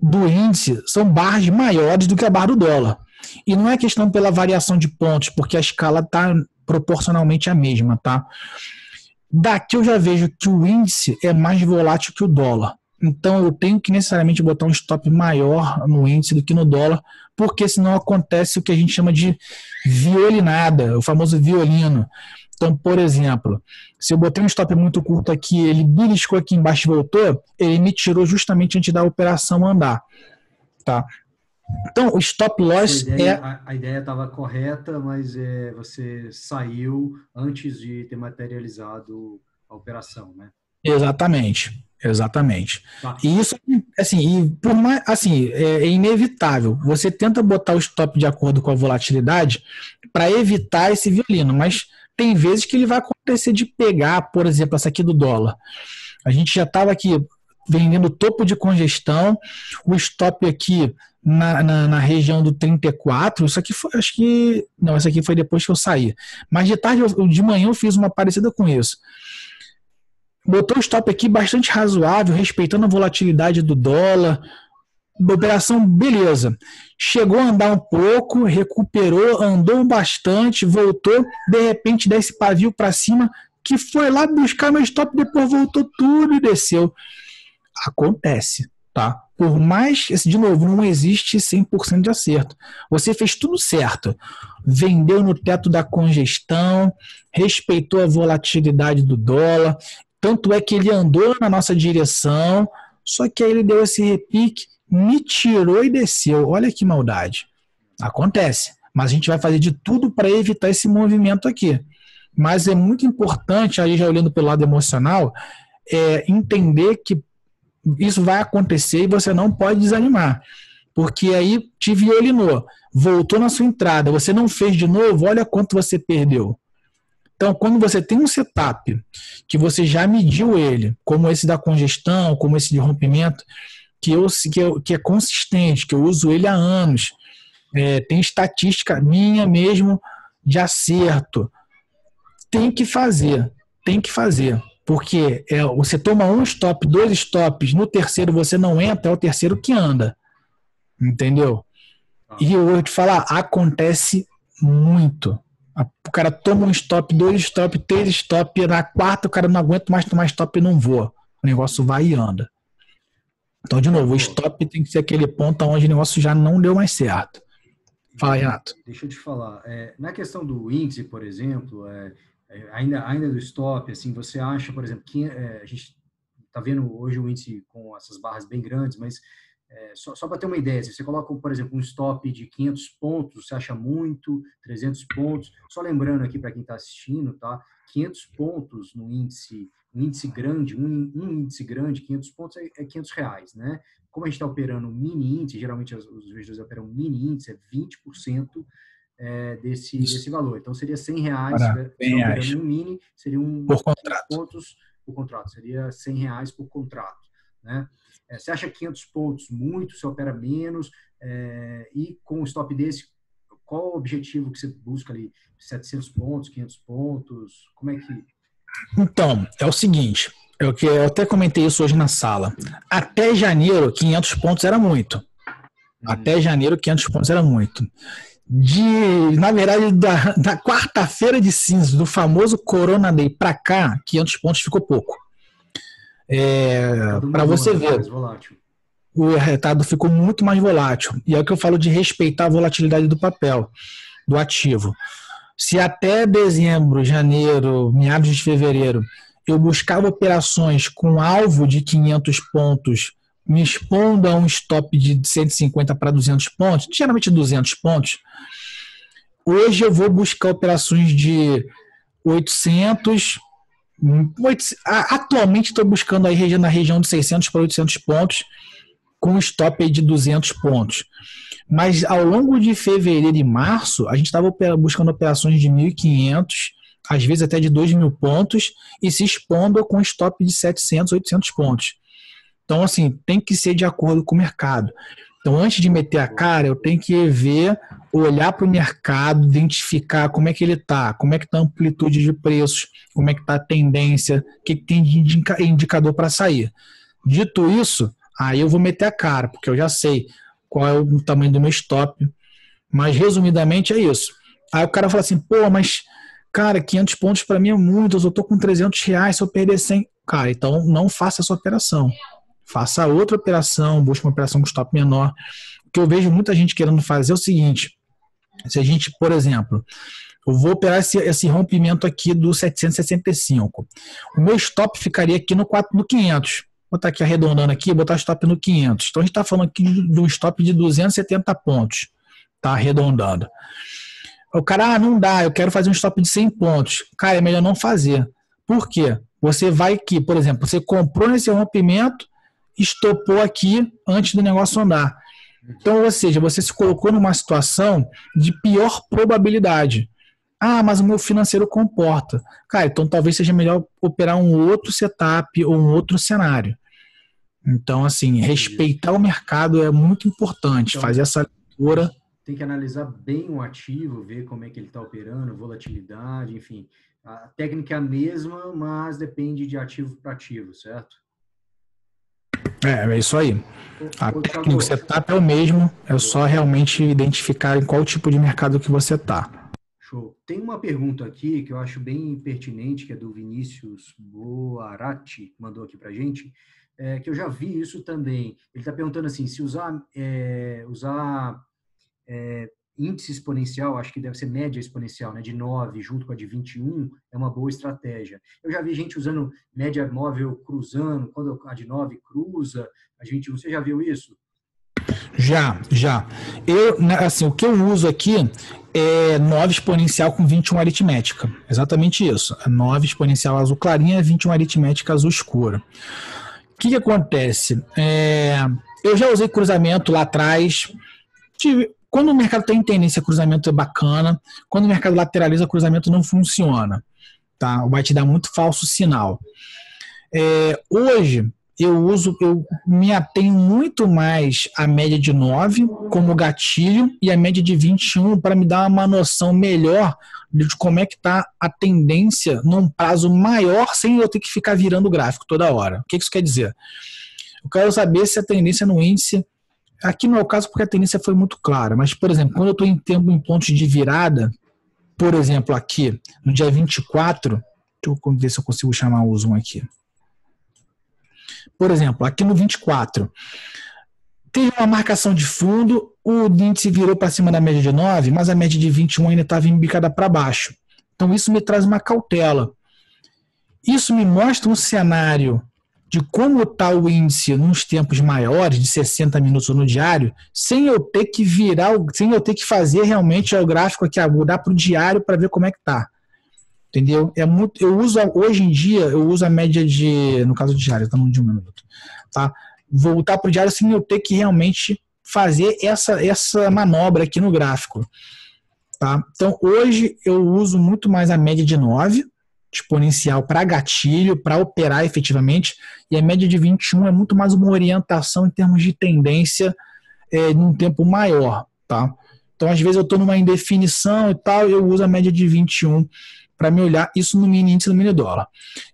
Speaker 2: do índice são barras maiores do que a barra do dólar. E não é questão pela variação de pontos, porque a escala está proporcionalmente a mesma, tá? Daqui eu já vejo que o índice é mais volátil que o dólar. Então eu tenho que necessariamente botar um stop maior no índice do que no dólar, porque senão acontece o que a gente chama de violinada, o famoso violino. Então, por exemplo, se eu botei um stop muito curto aqui, ele beliscou aqui embaixo e voltou, ele me tirou justamente antes da operação andar, tá? Então, o stop loss
Speaker 1: a ideia estava correta, mas você saiu antes de ter materializado a operação, né?
Speaker 2: Exatamente.
Speaker 1: Tá.
Speaker 2: E isso, assim, por mais, assim, é inevitável. Você tenta botar o stop de acordo com a volatilidade para evitar esse violino, mas tem vezes que ele vai acontecer de pegar, por exemplo, essa aqui do dólar. A gente já estava aqui vendendo topo de congestão, o stop aqui na região do 34, isso aqui foi, acho que, não, isso aqui foi depois que eu saí. Mas de tarde, de manhã eu fiz uma parecida com isso. Botou o stop aqui bastante razoável, respeitando a volatilidade do dólar. Operação, beleza. Chegou a andar um pouco, recuperou, andou bastante, voltou, de repente dá esse pavio para cima, que foi lá buscar meu stop, depois voltou tudo e desceu. Acontece, tá? Por mais, de novo, não existe 100% de acerto. Você fez tudo certo. Vendeu no teto da congestão, respeitou a volatilidade do dólar, tanto é que ele andou na nossa direção, só que aí ele deu esse repique, me tirou e desceu. Olha que maldade. Acontece. Mas a gente vai fazer de tudo para evitar esse movimento aqui. Mas é muito importante, aí já olhando pelo lado emocional, entender que isso vai acontecer e você não pode desanimar. Porque aí te violinou, voltou na sua entrada, você não fez de novo, olha quanto você perdeu. Então, quando você tem um setup que você já mediu ele, como esse da congestão, como esse de rompimento, que é consistente, que eu uso ele há anos, tem estatística minha mesmo de acerto, tem que fazer. Porque você toma um stop, 2 stops, no terceiro você não entra, é o terceiro que anda. Entendeu? E eu vou te falar, acontece muito. O cara toma um stop, 2 stop, 3 stop, na quarta o cara não aguenta mais tomar stop e não voa. O negócio vai e anda. Então, de novo, o stop tem que ser aquele ponto onde o negócio já não deu mais certo. Fala, Renato.
Speaker 1: Deixa eu te falar. Na questão do índice, por exemplo, ainda do stop, assim, você acha, por exemplo, que a gente está vendo hoje o índice com essas barras bem grandes, mas só para ter uma ideia, se você coloca, por exemplo, um stop de 500 pontos, você acha muito, 300 pontos, só lembrando aqui para quem está assistindo, tá? 500 pontos no índice, um índice grande, um índice grande, 500 pontos é R$500, né? Como a gente está operando mini índice, geralmente os investidores operam mini índice, é 20% desse valor. Então, seria R$100, operando um mini, seria
Speaker 2: por contrato.
Speaker 1: Pontos por contrato, seria R$100 por contrato, né? Você acha 500 pontos muito, você opera menos, e com um stop desse, qual o objetivo que você busca ali? 700 pontos, 500 pontos, como é que...
Speaker 2: Então, é o seguinte, eu até comentei isso hoje na sala. Até janeiro, 500 pontos era muito. Até janeiro, 500 pontos era muito. Na verdade, da quarta-feira de cinza, do famoso Corona Day para cá, 500 pontos ficou pouco. Para você ver, o resultado ficou muito mais volátil. E é o que eu falo de respeitar a volatilidade do papel, do ativo. Se até dezembro, janeiro, meados de fevereiro, eu buscava operações com alvo de 500 pontos, me expondo a um stop de 150 para 200 pontos, geralmente 200 pontos, hoje eu vou buscar operações de 800. Atualmente estou buscando aí na região de 600 para 800 pontos, com stop aí de 200 pontos. Mas ao longo de fevereiro e março, a gente estava buscando operações de 1.500, às vezes até de 2.000 pontos, e se expondo com stop de 700, 800 pontos. Então, assim, tem que ser de acordo com o mercado. Então, antes de meter a cara, eu tenho que olhar para o mercado, identificar como é que ele está, como é que está a amplitude de preços, como é que está a tendência, o que tem de indicador para sair. Dito isso, aí eu vou meter a cara, porque eu já sei qual é o tamanho do meu stop. Mas, resumidamente, é isso. Aí o cara fala assim, pô, mas, cara, 500 pontos para mim é muito, eu só tô com R$ 300, se eu perder 100, cara, então não faça essa operação. Faça outra operação, busque uma operação com stop menor. O que eu vejo muita gente querendo fazer é o seguinte, se a gente, por exemplo, eu vou operar esse rompimento aqui do 765, o meu stop ficaria aqui no 500. Vou botar aqui arredondando aqui, botar stop no 500. Então a gente está falando aqui de um stop de 270 pontos, tá arredondando. O cara, não dá, eu quero fazer um stop de 100 pontos. Cara, é melhor não fazer. Por quê? Você vai aqui, por exemplo, você comprou nesse rompimento, estopou aqui antes do negócio andar. Então, ou seja, você se colocou numa situação de pior probabilidade. Ah, mas o meu financeiro comporta. Cara, então talvez seja melhor operar um outro setup ou um outro cenário. Então, assim, respeitar o mercado é muito importante, então, fazer essa leitura.
Speaker 1: Tem que analisar bem o ativo, ver como é que ele está operando, volatilidade, enfim. A técnica é a mesma, mas depende de ativo para ativo, certo?
Speaker 2: É isso aí. A técnica, o setup é o mesmo, é só realmente identificar em qual tipo de mercado que você está.
Speaker 1: Show. Tem uma pergunta aqui que eu acho bem pertinente, que é do Vinícius Boarati, mandou aqui para a gente, que eu já vi isso também. Ele está perguntando assim, se usar índice exponencial, acho que deve ser média exponencial, né, de 9 junto com a de 21, é uma boa estratégia. Eu já vi gente usando média móvel cruzando, quando a de 9 cruza, a de 21, você já viu isso?
Speaker 2: Já. Assim, o que eu uso aqui é 9 exponencial com 21 aritmética. Exatamente isso. 9 exponencial azul clarinha, 21 aritmética azul escura. O que acontece? Eu já usei cruzamento lá atrás. Quando o mercado tem tendência, cruzamento é bacana. Quando o mercado lateraliza, cruzamento não funciona. Tá? Vai te dar muito falso sinal. Hoje, eu me atenho muito mais à média de 9 como gatilho e a média de 21 para me dar uma noção melhor de como é que está a tendência num prazo maior sem eu ter que ficar virando o gráfico toda hora. O que isso quer dizer? Eu quero saber se a tendência no índice... Aqui no meu caso, porque a tendência foi muito clara, mas, por exemplo, quando eu estou em pontos de virada, por exemplo, aqui, no dia 24, deixa eu ver se eu consigo chamar o zoom aqui. Por exemplo, aqui no 24, teve uma marcação de fundo, o índice virou para cima da média de 9, mas a média de 21 ainda estava embicada para baixo. Então, isso me traz uma cautela. Isso me mostra um cenário de como está o índice nos tempos maiores, de 60 minutos no diário, sem eu ter que sem eu ter que fazer realmente o gráfico aqui, mudar para o diário para ver como é que está. Entendeu? Hoje em dia, eu uso a média no caso do diário, estamos de 1 minuto. Tá? Voltar para o diário sem eu ter que realmente fazer essa manobra aqui no gráfico. Tá? Então, hoje eu uso muito mais a média de 9, exponencial para gatilho, para operar efetivamente, e a média de 21 é muito mais uma orientação em termos de tendência num tempo maior, tá? Então, às vezes eu estou numa indefinição e tal, eu uso a média de 21 para me olhar isso no mini índice do mini dólar.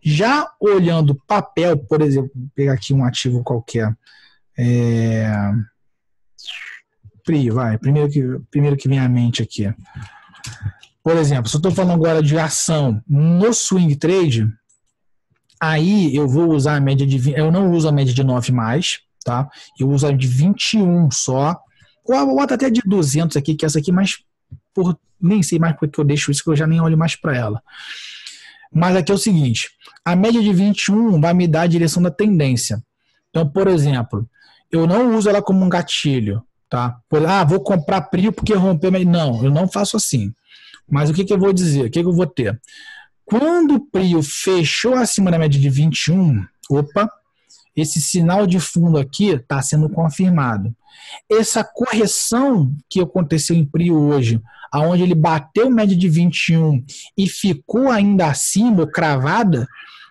Speaker 2: Já olhando papel, por exemplo, vou pegar aqui um ativo qualquer, PRIO, primeiro que vem à mente aqui. Por exemplo, se eu estou falando agora de ação no swing trade, aí eu vou usar a média de... Eu não uso a média de 9 mais, tá? Eu uso a de 21 só. Ou boto até de 200 aqui, que essa aqui, mas nem sei mais porque eu deixo isso, que eu já nem olho mais para ela. Mas aqui é o seguinte, a média de 21 vai me dar a direção da tendência. Então, por exemplo, eu não uso ela como um gatilho, tá? Vou comprar PRIO porque rompeu... Não, eu não faço assim. Mas o que eu vou dizer? O que eu vou ter? Quando o PRIO fechou acima da média de 21, esse sinal de fundo aqui está sendo confirmado. Essa correção que aconteceu em PRIO hoje, aonde ele bateu média de 21 e ficou ainda acima, ou cravada,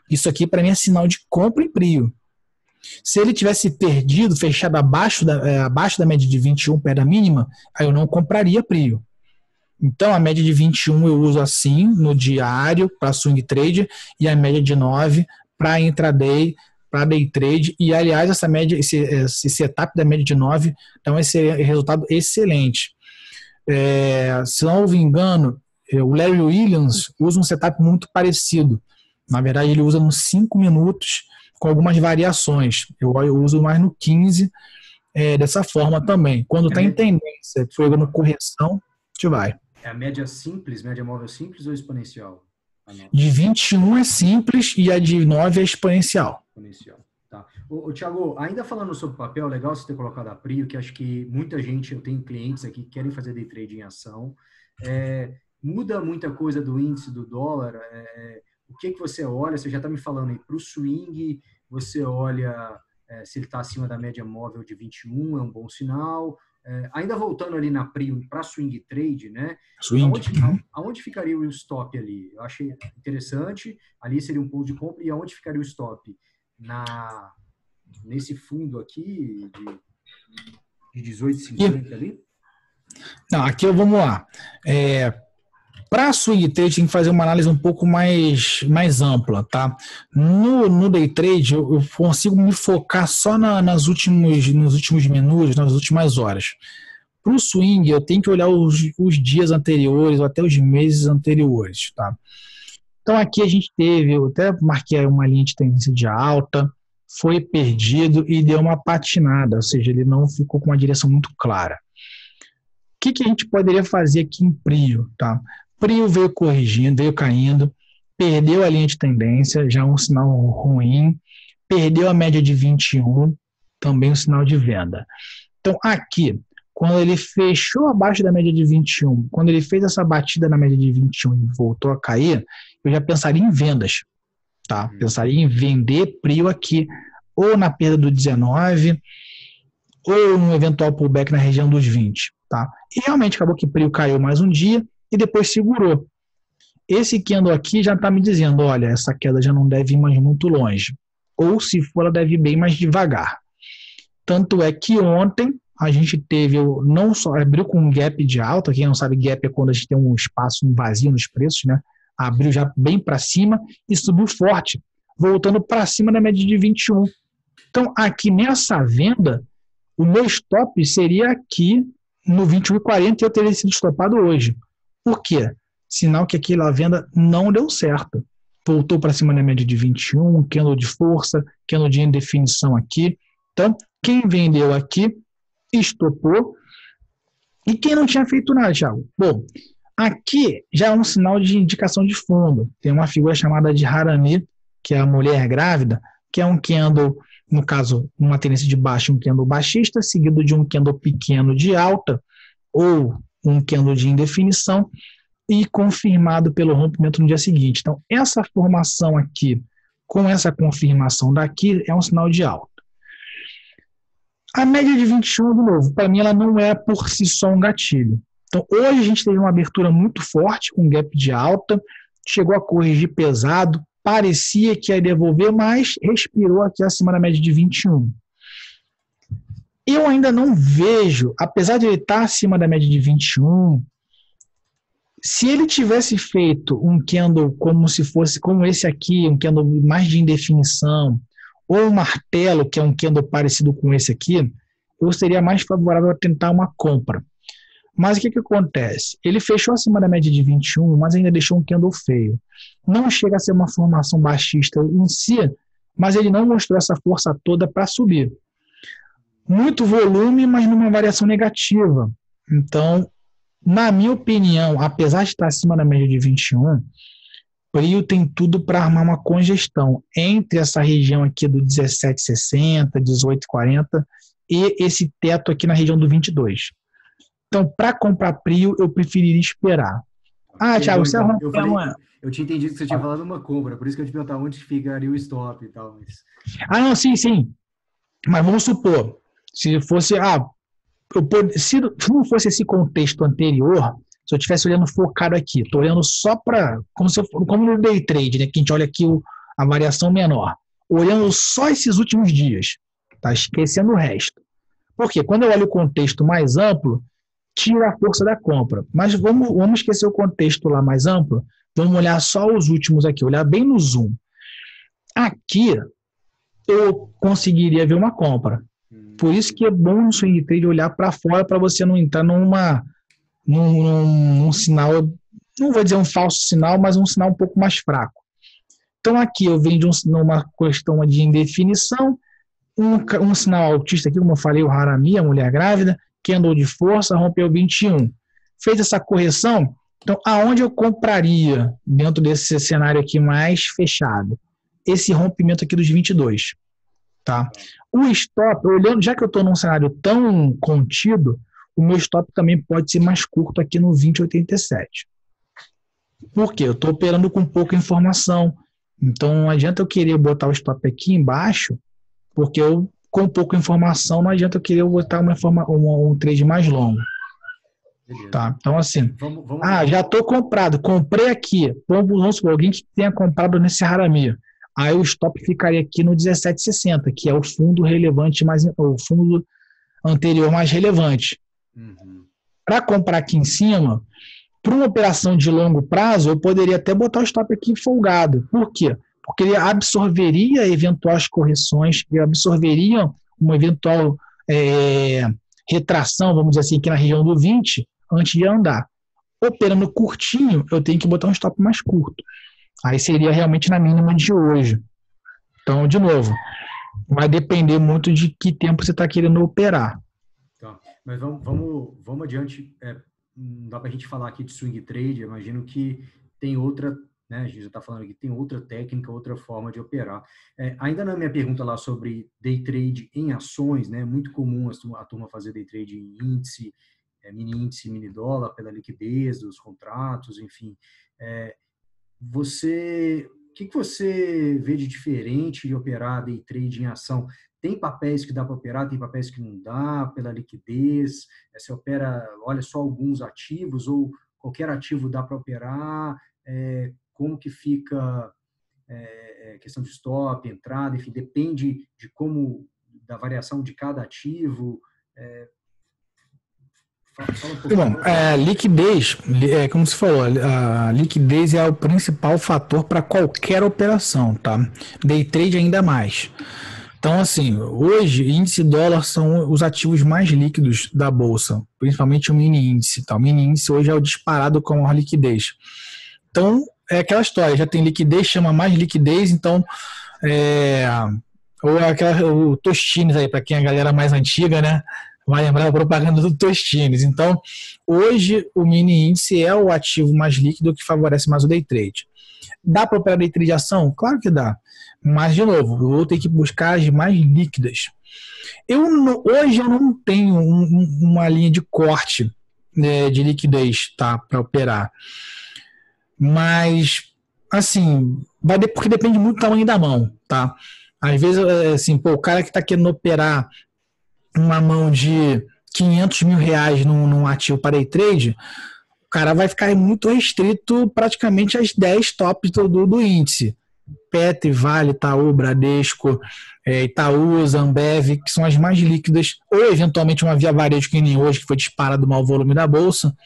Speaker 2: isso aqui para mim é sinal de compra em PRIO. Se ele tivesse perdido, fechado abaixo da média de 21, perto da mínima, aí eu não compraria PRIO. Então, a média de 21 eu uso assim, no diário, para swing trade, e a média de 9 para intraday, para day trade. E, aliás, essa média, esse setup da média de 9 dá um resultado excelente. Se não houve engano, o Larry Williams usa um setup muito parecido. Na verdade, ele usa nos 5 minutos, com algumas variações. Eu uso mais no 15, dessa forma também. Quando está em tendência, pegando correção, a gente vai.
Speaker 1: É a média simples, média móvel simples ou exponencial?
Speaker 2: De 21 é simples e a de 9 é exponencial.
Speaker 1: Exponencial. Tá. Thiago, ainda falando sobre papel, legal você ter colocado a Prio, que acho que muita gente, eu tenho clientes aqui que querem fazer day trade em ação. Muda muita coisa do índice do dólar. O que você olha? Você já está me falando aí, para o swing, você olha se ele está acima da média móvel de 21, é um bom sinal. Ainda voltando ali na Prio, para swing trade, né? Aonde ficaria o stop ali? Eu achei interessante. Ali seria um ponto de compra. E aonde ficaria o stop? Nesse fundo aqui de 18,50 ali?
Speaker 2: Não, aqui vamos lá. Para swing trade tem que fazer uma análise um pouco mais ampla, tá? No day trade eu consigo me focar só nos últimos minutos, nas últimas horas. Para o swing eu tenho que olhar os dias anteriores ou até os meses anteriores, tá? Então aqui a gente eu até marquei uma linha de tendência de alta, foi perdido e deu uma patinada, ou seja, ele não ficou com uma direção muito clara. O que a gente poderia fazer aqui em Prio, tá? Prio veio corrigindo, veio caindo, perdeu a linha de tendência, já um sinal ruim, perdeu a média de 21, também um sinal de venda. Então aqui, quando ele fechou abaixo da média de 21, quando ele fez essa batida na média de 21 e voltou a cair, eu já pensaria em vendas, tá? Pensaria em vender Prio aqui, ou na perda do 19, ou no eventual pullback na região dos 20, tá? E realmente acabou que Prio caiu mais um dia e depois segurou. Esse candle aqui já está me dizendo, olha, essa queda já não deve ir mais muito longe. Ou se for, ela deve ir bem mais devagar. Tanto é que ontem a gente não só abriu com um gap de alta, quem não sabe, gap é quando a gente tem um espaço, um vazio nos preços, né? Abriu já bem para cima e subiu forte, voltando para cima da média de 21. Então, aqui nessa venda, o meu stop seria aqui no 21,40 e eu teria sido stopado hoje. Por quê? Sinal que aquela venda não deu certo. Voltou para cima da média de 21, candle de força, candle de indefinição aqui. Então, quem vendeu aqui, estopou. E quem não tinha feito nada, Thiago? Bom, aqui já é um sinal de indicação de fundo. Tem uma figura chamada de Harami, que é a mulher grávida, que é um candle, no caso, uma tendência de baixo, um candle baixista, seguido de um candle pequeno de alta, ou um candle de indefinição, e confirmado pelo rompimento no dia seguinte. Então, essa formação aqui, com essa confirmação daqui, é um sinal de alta. A média de 21, de novo, para mim ela não é por si só um gatilho. Então, hoje a gente teve uma abertura muito forte, com gap de alta, chegou a corrigir pesado, parecia que ia devolver, mas respirou aqui acima da média de 21. Eu ainda não vejo, apesar de ele estar acima da média de 21, se ele tivesse feito um candle como se fosse como esse aqui, um candle mais de indefinição, ou um martelo, que é um candle parecido com esse aqui, eu seria mais favorável a tentar uma compra. Mas o que acontece? Ele fechou acima da média de 21, mas ainda deixou um candle feio. Não chega a ser uma formação baixista em si, mas ele não mostrou essa força toda para subir. Muito volume, mas numa variação negativa. Então, na minha opinião, apesar de estar acima da média de 21, Prio tem tudo para armar uma congestão entre essa região aqui do 17,60, 18,40 e esse teto aqui na região do 22. Então, para comprar Prio, eu preferiria esperar. Thiago, você arrumou uma...
Speaker 1: Eu tinha entendido que você tinha falado uma compra, por isso que eu te perguntava onde ficaria o stop e tal. Mas...
Speaker 2: não, sim. Mas vamos supor, se fosse... se não fosse esse contexto anterior, se eu estivesse olhando focado aqui, estou olhando só para... Como no day trade, né, que a gente olha aqui a variação menor. Olhando só esses últimos dias, tá esquecendo o resto. Porque quando eu olho o contexto mais amplo, tira a força da compra. Mas vamos esquecer o contexto lá mais amplo, vamos olhar só os últimos aqui, olhar bem no zoom. Aqui, eu conseguiria ver uma compra. Por isso que é bom no swing trade olhar para fora para você não entrar num sinal não vou dizer um falso sinal, mas um sinal um pouco mais fraco. Então aqui eu venho de uma questão de indefinição, um sinal autista aqui, como eu falei, o Harami, a mulher grávida, que andou de força, rompeu 21. Fez essa correção, então aonde eu compraria dentro desse cenário aqui mais fechado? Esse rompimento aqui dos 22. Tá? O stop, olhando, já que eu estou num cenário tão contido, o meu stop também pode ser mais curto aqui no 20,87. Por quê? Eu estou operando com pouca informação. Então não adianta eu querer botar o stop aqui embaixo, porque eu, com pouca informação, não adianta eu querer botar um trade mais longo. Tá? Então, assim, já estou comprado, comprei aqui. Vamos supor, alguém que tenha comprado nesse Harami. Aí o stop ficaria aqui no 17,60, que é o fundo relevante, o fundo anterior mais relevante. Para comprar aqui em cima, para uma operação de longo prazo, eu poderia até botar o stop aqui folgado. Por quê? Porque ele absorveria eventuais correções, ele absorveria uma eventual retração, vamos dizer assim, aqui na região do 20, antes de andar. Operando curtinho, eu tenho que botar um stop mais curto. Aí seria realmente na mínima de hoje. Então, de novo, vai depender muito de que tempo você está querendo operar.
Speaker 1: Tá. Mas vamos adiante. Não dá para a gente falar aqui de swing trade, eu imagino que tem outra, né? A gente já está falando aqui, tem outra técnica, outra forma de operar. Ainda na minha pergunta lá sobre day trade em ações, né? Muito comum a turma fazer day trade em índice, mini índice, mini dólar, pela liquidez dos contratos, enfim. O que você vê de diferente de operar day trade em ação? Tem papéis que dá para operar, tem papéis que não dá, pela liquidez? Você opera, olha só alguns ativos, ou qualquer ativo dá para operar? Como que fica questão de stop, entrada, enfim, depende de da variação de cada ativo.
Speaker 2: Bom, liquidez, como você falou, a liquidez é o principal fator para qualquer operação, tá? Day trade ainda mais. Então, assim, hoje, índice e dólar são os ativos mais líquidos da bolsa, principalmente o mini índice. Tá? O mini índice hoje é o disparado com a maior liquidez. Então, é aquela história, já tem liquidez, chama mais liquidez, então, o Tostines aí, para quem é a galera mais antiga, né? Vai lembrar a propaganda do Tostines. Então, hoje, o mini índice é o ativo mais líquido que favorece mais o day trade. Dá para operar day trade de ação? Claro que dá. Mas, de novo, eu vou ter que buscar as mais líquidas. Hoje eu não tenho uma linha de corte, né, de liquidez, tá, para operar. Mas, assim, porque depende muito do tamanho da mão, tá? Às vezes, assim, o cara que está querendo operar uma mão de 500 mil reais num ativo para day trade, o cara vai ficar muito restrito praticamente às 10 tops do índice. Petri, Vale, Itaú, Bradesco, Itaúsa, Ambev, que são as mais líquidas, ou eventualmente uma Via Varejo, que nem hoje, que foi disparado o maior volume da bolsa,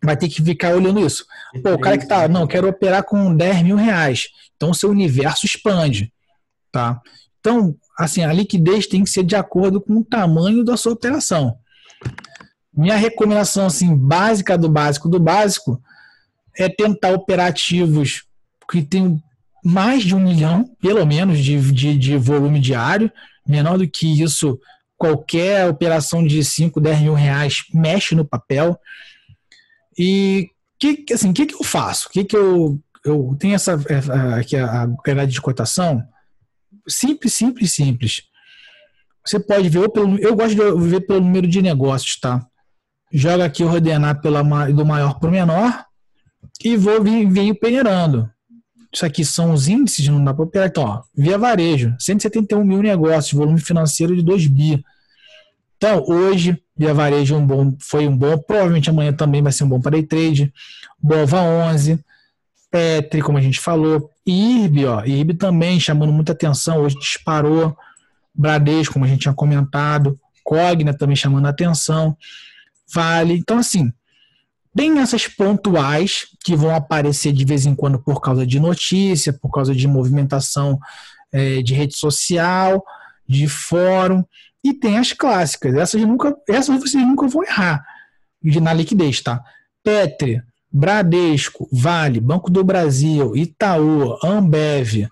Speaker 2: vai ter que ficar olhando isso. O cara que quero operar com 10 mil reais, então o seu universo expande, tá? Então, assim, a liquidez tem que ser de acordo com o tamanho da sua operação. Minha recomendação, assim, básica do básico do básico é tentar operar ativos que tem mais de 1 milhão, pelo menos, de volume diário. Menor do que isso, qualquer operação de 5, 10 mil reais mexe no papel. E o que eu faço? Eu tenho aqui a grade de cotação? Simples. Você pode ver, eu gosto de ver pelo número de negócios, tá? Joga aqui ordenar do maior para o menor e venho peneirando. Isso aqui são os índices, não dá para operar. Então, ó, Via Varejo, 171 mil negócios, volume financeiro de 2 bi. Então, hoje, Via Varejo foi um bom, provavelmente amanhã também vai ser um bom para day trade. Bova 11, Petri, como a gente falou, e IRB também chamando muita atenção, hoje disparou. Bradesco, como a gente tinha comentado, Cogna também chamando a atenção, Vale. Então, assim, tem essas pontuais que vão aparecer de vez em quando por causa de notícia, por causa de movimentação de rede social, de fórum, e tem as clássicas. Essas vocês nunca vão errar na liquidez, tá? Petri, Bradesco, Vale, Banco do Brasil, Itaú, Ambev,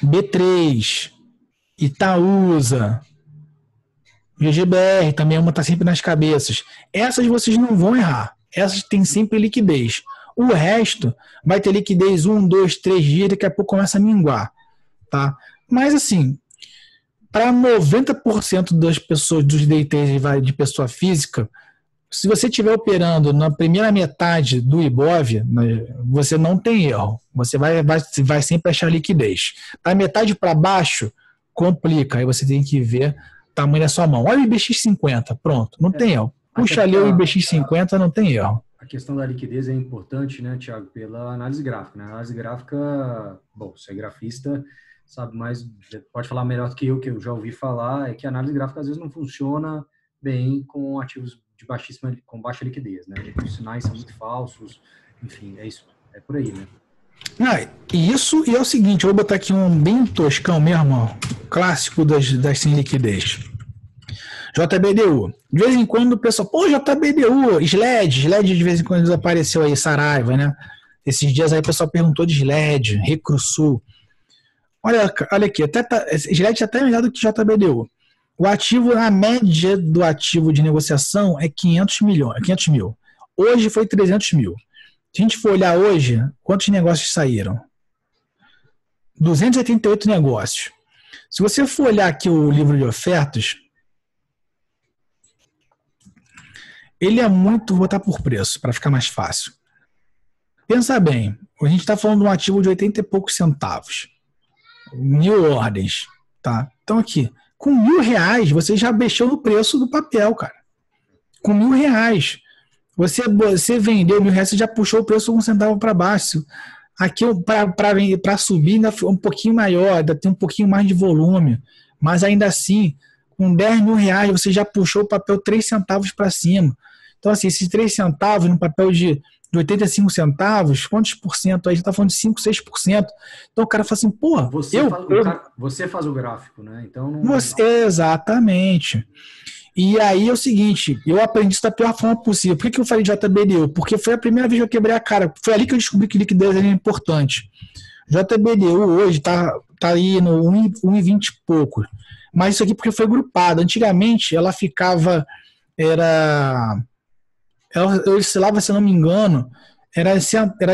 Speaker 2: B3, Itaúsa, GGBR, também uma está sempre nas cabeças. Essas vocês não vão errar. Essas têm sempre liquidez. O resto vai ter liquidez 1, 2, 3 dias, daqui a pouco começa a minguar. Tá? Mas assim, para 90% das pessoas, dos day traders de pessoa física, se você estiver operando na primeira metade do Ibov, você não tem erro. Você vai sempre achar liquidez. Da metade para baixo, complica. Aí você tem que ver o tamanho da sua mão. Olha o IBX50, pronto, não tem erro. Puxa ali o IBX50, não tem erro.
Speaker 1: A questão da liquidez é importante, né, Thiago, pela análise gráfica. Né? A análise gráfica, bom, você é grafista, sabe mais, pode falar melhor do que eu já ouvi falar, é que a análise gráfica às vezes não funciona bem com ativos com baixa liquidez, né? Os sinais são muito falsos, enfim, é isso, é por aí, né?
Speaker 2: Isso, e é o seguinte, eu vou botar aqui um bem toscão mesmo, ó, clássico das sem liquidez. JBDU. De vez em quando o pessoal, JBDU, SLED de vez em quando apareceu aí, Saraiva, né? Esses dias aí o pessoal perguntou de SLED, Recrusul. Olha aqui, SLED até melhor do que JBDU. O ativo, a média do ativo de negociação é 500 mil. Hoje foi 300 mil. Se a gente for olhar hoje, quantos negócios saíram? 288 negócios. Se você for olhar aqui o livro de ofertas, ele é muito, vou botar por preço, para ficar mais fácil. Pensa bem, a gente está falando de um ativo de 80 e poucos centavos. 1.000 ordens, tá? Então aqui, com R$1.000, você já mexeu no preço do papel, cara. Com R$1.000. Você vendeu R$1.000, você já puxou o preço um centavo para baixo. Aqui, para subir, ainda foi um pouquinho maior, ainda tem um pouquinho mais de volume. Mas ainda assim, com R$10.000, você já puxou o papel 3 centavos para cima. Então, assim, esses 3 centavos no papel de 85 centavos, quantos por cento? Aí a gente está falando de 5, 6%. Então o cara fala assim, pô,
Speaker 1: você faz o gráfico, né? Então
Speaker 2: exatamente. E aí é o seguinte, eu aprendi isso da pior forma possível. Por que eu falei de JBDU? Porque foi a primeira vez que eu quebrei a cara. Foi ali que eu descobri que liquidez era importante. JBDU hoje está aí no 1,20 e pouco. Mas isso aqui porque foi grupado. Antigamente ela ficava... Eu oscilava, se não me engano, era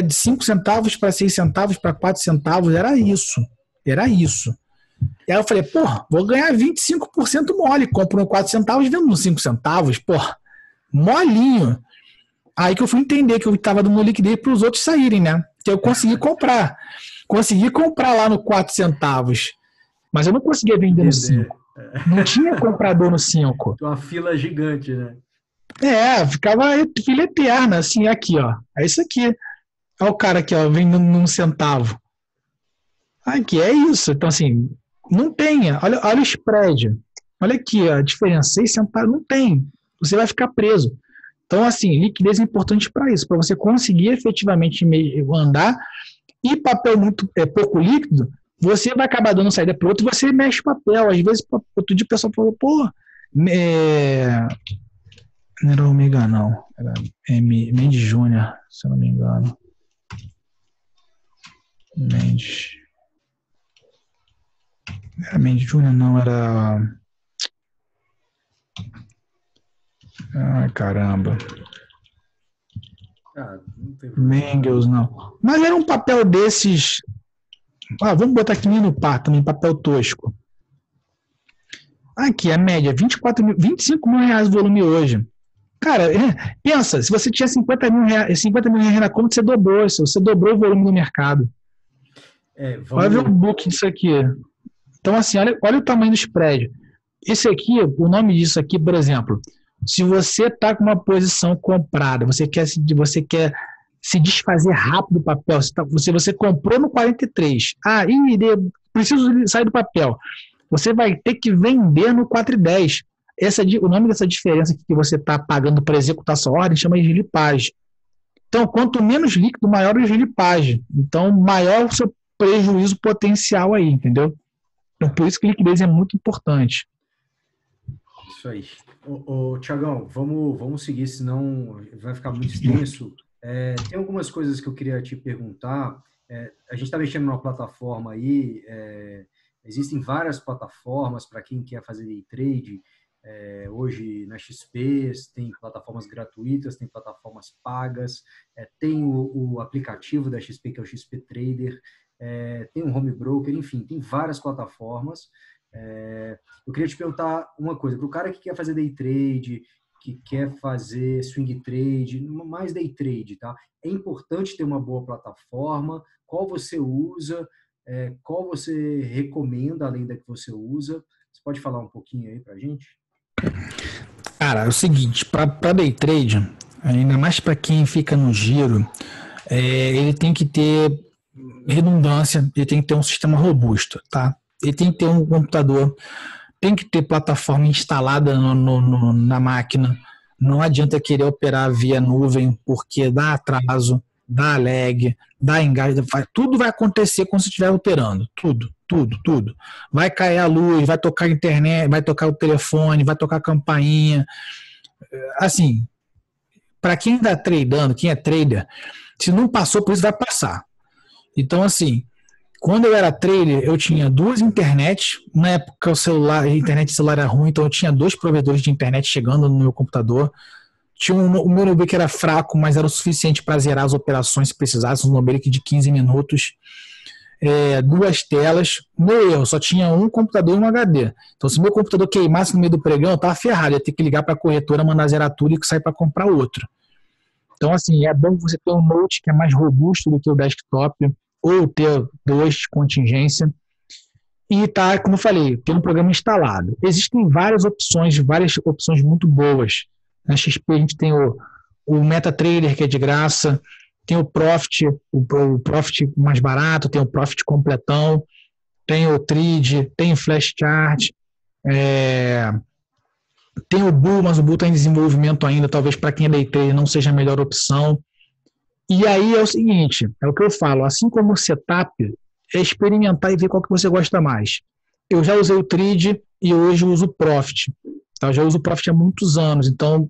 Speaker 2: de 5 centavos para 6 centavos para 4 centavos, era isso. E aí eu falei, vou ganhar 25% mole, compro no 4 centavos e vendo nos 5 centavos, molinho. Aí que eu fui entender que eu estava dando liquidez para os outros saírem, né? Que eu consegui comprar. Consegui comprar lá no 4 centavos, mas eu não conseguia vender no 5. Não tinha comprador no 5.
Speaker 1: Uma fila gigante, né?
Speaker 2: Ficava fila eterna, assim, aqui, ó. É isso aqui. Olha o cara aqui, ó, vendendo num centavo. Aqui, é isso. Então, assim, não tem. Olha o spread. Olha aqui, a diferença. 6 centavos, não tem. Você vai ficar preso. Então, assim, liquidez é importante para isso, para você conseguir efetivamente andar. E papel pouco líquido, você vai acabar dando saída para o outro e você mexe o papel. Às vezes, outro dia o pessoal falou, não era Omega, não. Era Mendes Júnior, se eu não me engano. Mendes. Era Mendes Júnior, não. Era... Ai, caramba. Mengels, não. Mas era um papel desses... vamos botar aqui no par também, papel tosco. Aqui, a média, 25 mil reais o volume hoje. Cara, pensa, se você tinha 50 mil reais na conta, você dobrou o volume do mercado. Olha ver o book disso aqui. Então, assim, olha o tamanho do spread. Esse aqui, o nome disso aqui, por exemplo, se você está com uma posição comprada, você quer se desfazer rápido do papel, você comprou no 43, preciso sair do papel, você vai ter que vender no 4,10. O nome dessa diferença que você está pagando para executar sua ordem chama de gilipagem. Então, quanto menos líquido, maior a gilipagem. Então, maior o seu prejuízo potencial aí, entendeu? Então, por isso que a liquidez é muito importante.
Speaker 1: Isso aí. Tiagão, vamos seguir, senão vai ficar muito extenso. Tem algumas coisas que eu queria te perguntar. A gente está mexendo numa plataforma aí, existem várias plataformas para quem quer fazer day trade. Hoje na XP tem plataformas gratuitas, tem plataformas pagas, tem o aplicativo da XP, que é o XP Trader, tem um home broker, enfim, tem várias plataformas. Eu queria te perguntar uma coisa, para o cara que quer fazer day trade, que quer fazer swing trade, mais day trade, tá? É importante ter uma boa plataforma. Qual você usa? Qual você recomenda, além da que você usa? Você pode falar um pouquinho aí para a gente?
Speaker 2: Cara, é o seguinte, para day trade, ainda mais para quem fica no giro, ele tem que ter redundância, ele tem que ter um sistema robusto, tá? Ele tem que ter um computador, tem que ter plataforma instalada na máquina. Não adianta querer operar via nuvem, porque dá atraso, dá lag, dá engasgo, tudo vai acontecer quando você estiver operando. Tudo. Vai cair a luz, vai tocar a internet, vai tocar o telefone, vai tocar a campainha. Assim, para quem está tradando, quem é trader, se não passou por isso, vai passar. Então, assim, quando eu era trader, eu tinha duas internets. Na época, a internet celular era ruim, então eu tinha 2 provedores de internet chegando no meu computador. Tinha o meu Nubank era fraco, mas era o suficiente para zerar as operações se precisasse, um Nubank de 15 minutos. 2 telas. Meu erro, só tinha um computador e um HD. Então, se meu computador queimasse no meio do pregão, eu estava ferrado. Eu ia ter que ligar para a corretora, mandar zerar tudo e sair para comprar outro. Então, assim, é bom você ter um Note que é mais robusto do que o desktop, ou ter 2 de contingência. E tá, como eu falei, ter um programa instalado. Existem várias opções muito boas. Na XP a gente tem o MetaTrader, que é de graça, tem o Profit, o Profit mais barato, tem o Profit completão, tem o Trade, tem o Flash Chart, tem o Bull, mas o Bull está em desenvolvimento ainda, talvez para quem é day trader não seja a melhor opção. E aí é o seguinte, é o que eu falo, assim como o setup, é experimentar e ver qual que você gosta mais. Eu já usei o Trade e hoje eu uso o Profit. Eu já uso o Profit há muitos anos, então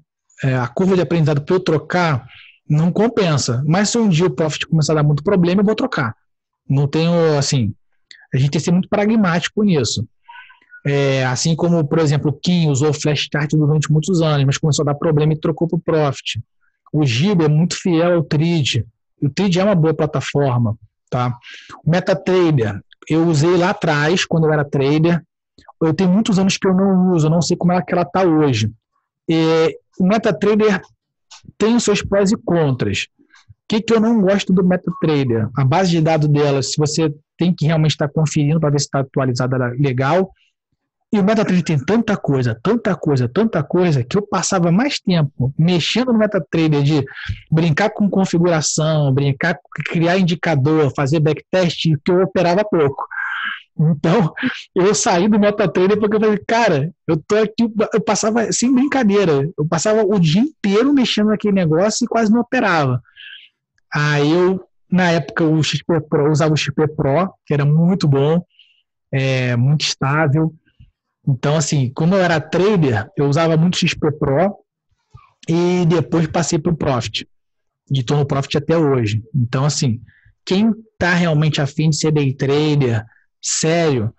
Speaker 2: a curva de aprendizado para eu trocar não compensa. Mas se um dia o Profit começar a dar muito problema, eu vou trocar. Não tenho, assim, a gente tem que ser muito pragmático nisso. Assim como, por exemplo, o Kim usou o Flash Chart durante muitos anos, mas começou a dar problema e trocou para o Profit. O Giba é muito fiel ao Trade. O Trade é uma boa plataforma, tá? O MetaTrader, eu usei lá atrás, quando eu era trader. Eu tenho muitos anos que eu não uso, eu não sei como é que ela está hoje. O MetaTrader tem os seus prós e contras. O que eu não gosto do MetaTrader? A base de dados dela, se você tem que realmente estar conferindo para ver se está atualizada, legal. E o MetaTrader tem tanta coisa, que eu passava mais tempo mexendo no MetaTrader, de brincar com configuração, criar indicador, fazer backtest, que eu operava pouco. Então, eu saí do MetaTrader porque eu falei, cara, eu tô aqui, eu passava, sem brincadeira, eu passava o dia inteiro mexendo naquele negócio e quase não operava. Aí na época, eu usava o XP Pro, que era muito bom, muito estável. Então, assim, quando eu era trader, eu usava muito XP Pro e depois passei para o Profit. E estou no Profit até hoje. Então, assim, quem está realmente afim de ser day trader, sério,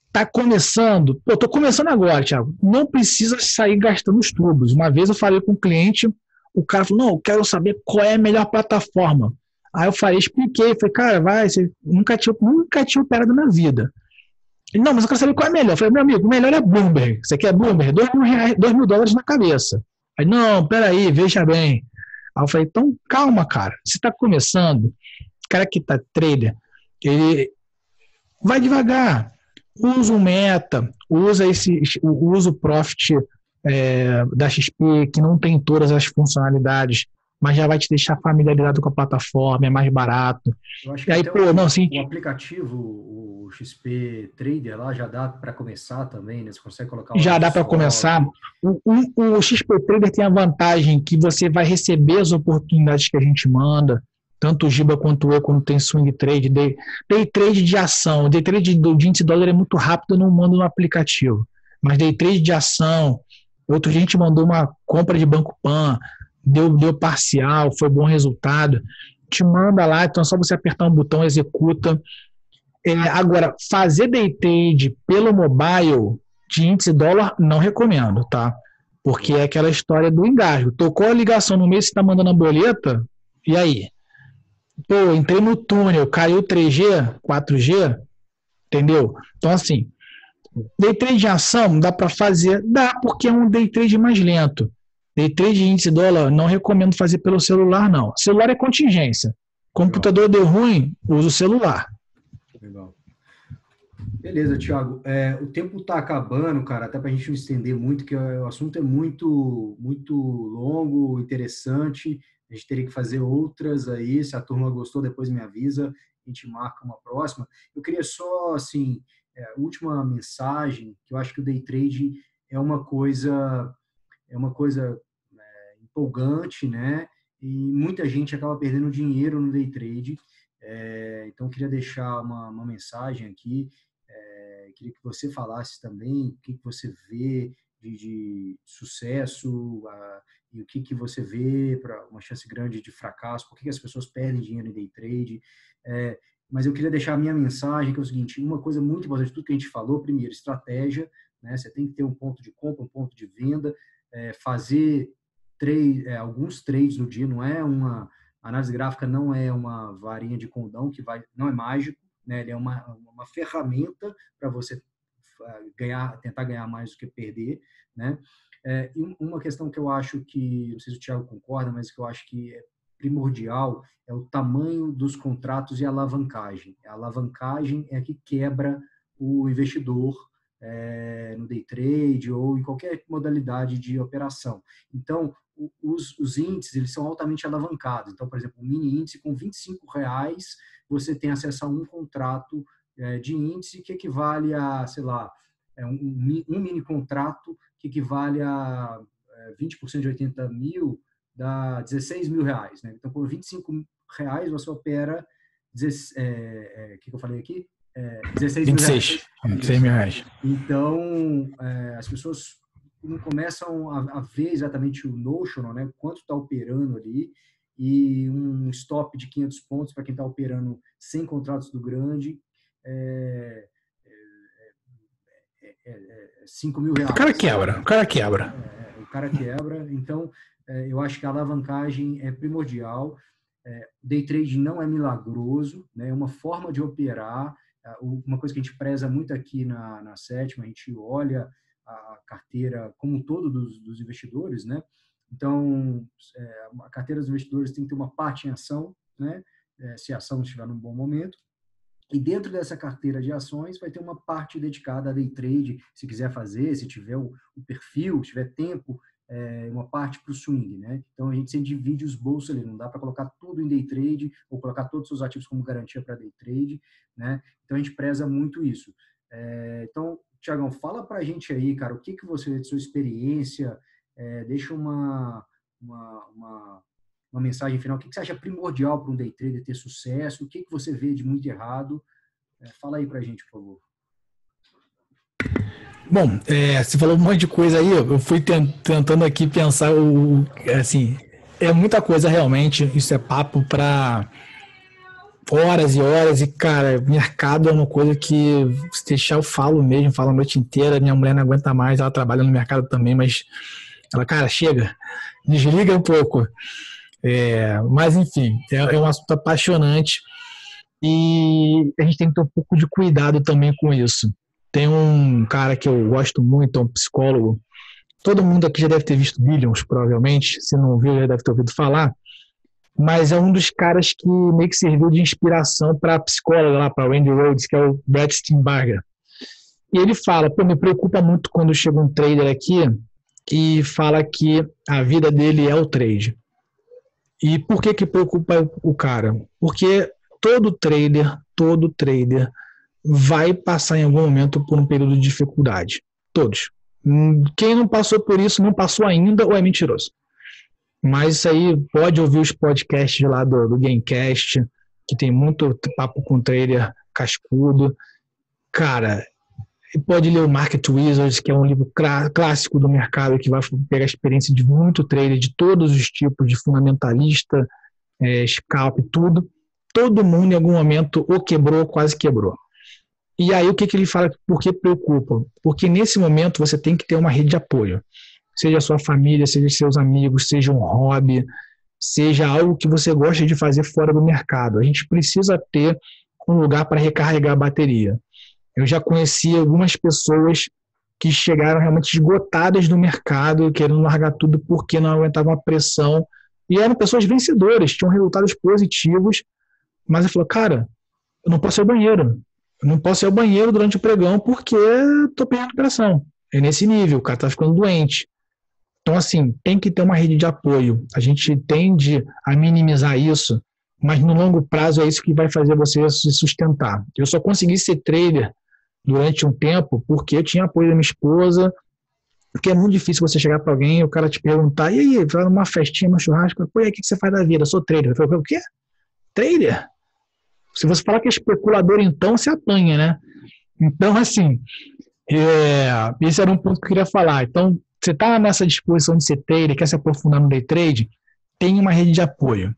Speaker 2: está começando. Eu estou começando agora, Thiago. Não precisa sair gastando os tubos. Uma vez eu falei com um cliente, o cara falou, não, eu quero saber qual é a melhor plataforma. Aí eu expliquei, falei, cara, você nunca tinha operado na vida. Ele, não, mas eu quero saber qual é melhor. Eu falei, meu amigo, o melhor é Bloomberg. Você quer Bloomberg? $2.000 na cabeça. Aí, não, peraí, veja bem. Aí eu falei, então calma, cara. Você está começando, o cara que está trader, vai devagar. Usa o Meta, usa o Profit da XP, que não tem todas as funcionalidades, mas já vai te deixar familiarizado com a plataforma, é mais barato.
Speaker 1: Eu acho que aí, o aplicativo, o XP Trader lá, já dá para começar também, né? Você consegue colocar
Speaker 2: já dá para começar. O XP Trader tem a vantagem que você vai receber as oportunidades que a gente manda, tanto o Giba quanto eu, quando tem swing trade, day trade de ação, day trade do índice dólar é muito rápido, eu não mando no aplicativo. mas day trade de ação, outro dia a gente mandou uma compra de Banco Pan, deu parcial, foi bom resultado, te manda lá, então é só você apertar um botão, executa. Agora, fazer day trade pelo mobile de índice dólar, não recomendo, tá? Porque é aquela história do engasgo. Tocou a ligação no mês, você está mandando a boleta, e aí? Pô, entrei no túnel, caiu 3G, 4G, entendeu? Então, assim, day trade de ação dá para fazer? Dá, porque é um day trade mais lento. Day trade de índice dólar, não recomendo fazer pelo celular, não. Celular é contingência. Computador deu ruim, usa o celular.
Speaker 1: Legal. Beleza, Thiago. O tempo está acabando, cara, até para a gente não estender muito, que o assunto é muito, muito longo, interessante. A gente teria que fazer outras aí. Se a turma gostou, depois me avisa. A gente marca uma próxima. Eu queria só, assim, última mensagem, que eu acho que o day trade é uma coisa empolgante, né? E muita gente acaba perdendo dinheiro no day trade. Então, eu queria deixar uma mensagem aqui. Queria que você falasse também o que você vê de sucesso e o que você vê para uma chance grande de fracasso, por que as pessoas perdem dinheiro em day trade. Mas eu queria deixar a minha mensagem, que é o seguinte: uma coisa muito importante, tudo que a gente falou, primeiro, estratégia, né? Você tem que ter um ponto de compra, um ponto de venda, fazer alguns trades no dia, não é uma análise gráfica, não é uma varinha de condão que não é mágico, né? Ele é uma ferramenta para você tentar ganhar mais do que perder, né? E uma questão que eu acho que, não sei se o Thiago concorda, mas que eu acho que é primordial é o tamanho dos contratos e a alavancagem. A alavancagem é a que quebra o investidor no day trade ou em qualquer modalidade de operação. Então, os índices, eles são altamente alavancados. Então, por exemplo, um mini índice com R$25, você tem acesso a um contrato de índice que equivale a, sei lá, um mini contrato que equivale a 20% de 80 mil, dá R$16.000. Né? Então, por R$25 você opera, que eu falei aqui? 16 mil reais.
Speaker 2: 26 mil reais.
Speaker 1: Então, as pessoas não começam a ver exatamente o notional, né? Quanto está operando ali, e um stop de 500 pontos para quem está operando sem contratos do grande, R$5.000.
Speaker 2: O cara quebra.
Speaker 1: O cara quebra. Então, eu acho que a alavancagem é primordial. Day trade não é milagroso, né? É uma forma de operar. Uma coisa que a gente preza muito aqui na Sétima, a gente olha a carteira como um todo dos investidores, né? Então, a carteira dos investidores tem que ter uma parte em ação, né? Se a ação estiver num bom momento. E dentro dessa carteira de ações vai ter uma parte dedicada a day trade, se quiser fazer, se tiver o perfil, se tiver tempo, uma parte para o swing, né? Então a gente sempre divide os bolsos ali, não dá para colocar tudo em day trade ou colocar todos os seus ativos como garantia para day trade, né? Então a gente preza muito isso. Então, Thiagão, fala para a gente aí, cara, o que você, de sua experiência, deixa uma mensagem final. O que você acha primordial para um day trader ter sucesso? O que você vê de muito errado? Fala aí para a gente, por favor.
Speaker 2: Bom, você falou um monte de coisa aí, eu fui tentando aqui pensar, assim, é muita coisa realmente, isso é papo para horas e horas, e cara, mercado é uma coisa que se deixar eu falo a noite inteira, minha mulher não aguenta mais, ela trabalha no mercado também, mas ela, cara, chega, desliga um pouco. Mas enfim, é um assunto apaixonante e a gente tem que ter um pouco de cuidado também com isso. Tem um cara que eu gosto muito, é um psicólogo, todo mundo aqui já deve ter visto Billions, provavelmente, se não viu já deve ter ouvido falar, mas é um dos caras que meio que serviu de inspiração para a psicóloga lá, para Randy Rhodes, que é o Brett Steenbarger. E ele fala, me preocupa muito quando chega um trader aqui e fala que a vida dele é o trade. E por que preocupa o cara? Porque todo trader vai passar em algum momento por um período de dificuldade. Todos. Quem não passou por isso, não passou ainda ou é mentiroso. Mas isso aí, pode ouvir os podcasts lá do Gamecast, que tem muito papo com trader cascudo. Cara, pode ler o Market Wizards, que é um livro clássico do mercado, que vai pegar a experiência de muito trader, de todos os tipos, de fundamentalista, scalp, tudo. Todo mundo, em algum momento, ou quebrou, ou quase quebrou. E aí, o que ele fala? Por que preocupa? Porque, nesse momento, você tem que ter uma rede de apoio. Seja a sua família, seja seus amigos, seja um hobby, seja algo que você gosta de fazer fora do mercado. A gente precisa ter um lugar para recarregar a bateria. Eu já conheci algumas pessoas que chegaram realmente esgotadas do mercado, querendo largar tudo porque não aguentavam a pressão. E eram pessoas vencedoras, tinham resultados positivos, mas eu falei, cara, eu não posso ir ao banheiro. Eu não posso ir ao banheiro durante o pregão porque estou perdendo pressão. É nesse nível, o cara está ficando doente. Então, assim, tem que ter uma rede de apoio. A gente tende a minimizar isso, mas no longo prazo é isso que vai fazer você se sustentar. Eu só consegui ser trader durante um tempo porque eu tinha apoio da minha esposa, porque é muito difícil você chegar para alguém e o cara te perguntar, e aí, vai numa festinha, num churrasco, pô, e aí, o que você faz da vida? Eu sou trader. Eu falei, o quê? Trader? Se você falar que é especulador, então, você apanha, né? Então, assim, esse era um ponto que eu queria falar. Então, você está nessa disposição de ser trader, quer se aprofundar no day trade, tem uma rede de apoio.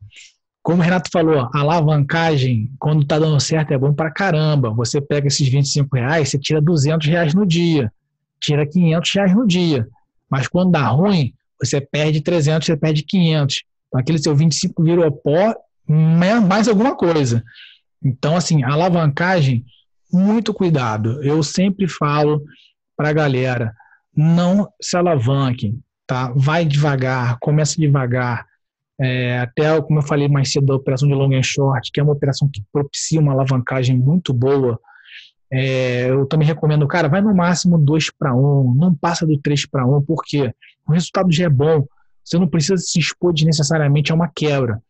Speaker 2: Como o Renato falou, a alavancagem, quando está dando certo, é bom pra caramba. Você pega esses R$25, você tira R$200 no dia, tira R$500 no dia. Mas quando dá ruim, você perde 300, você perde 500. Então, aquele seu 25 virou pó, mais alguma coisa. Então, assim, a alavancagem, muito cuidado. Eu sempre falo para a galera, não se alavanquem, tá? Vai devagar, começa devagar. Até, como eu falei mais cedo, da operação de long and short, que é uma operação que propicia uma alavancagem muito boa. Eu também recomendo, cara, vai no máximo 2-1, não passa do 3-1, porque o resultado já é bom. Você não precisa se expor desnecessariamente a uma quebra.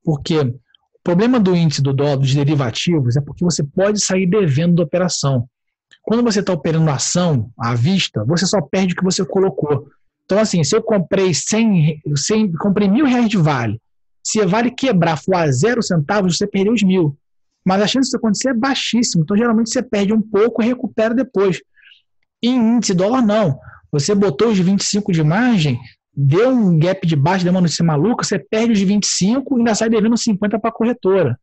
Speaker 2: Porque o problema do índice do dólar, dos derivativos, é porque você pode sair devendo da operação. Quando você está operando ação à vista, você só perde o que você colocou. Então, assim, se eu comprei comprei R$1.000 de vale, se a vale quebrar, for a 0 centavos, você perdeu os 1.000. Mas a chance disso acontecer é baixíssima. Então, geralmente, você perde um pouco e recupera depois. E em índice dólar, não. Você botou os 25 de margem, deu um gap de baixo, deu uma notícia maluca, você perde os 25 e ainda sai devendo 50 para a corretora.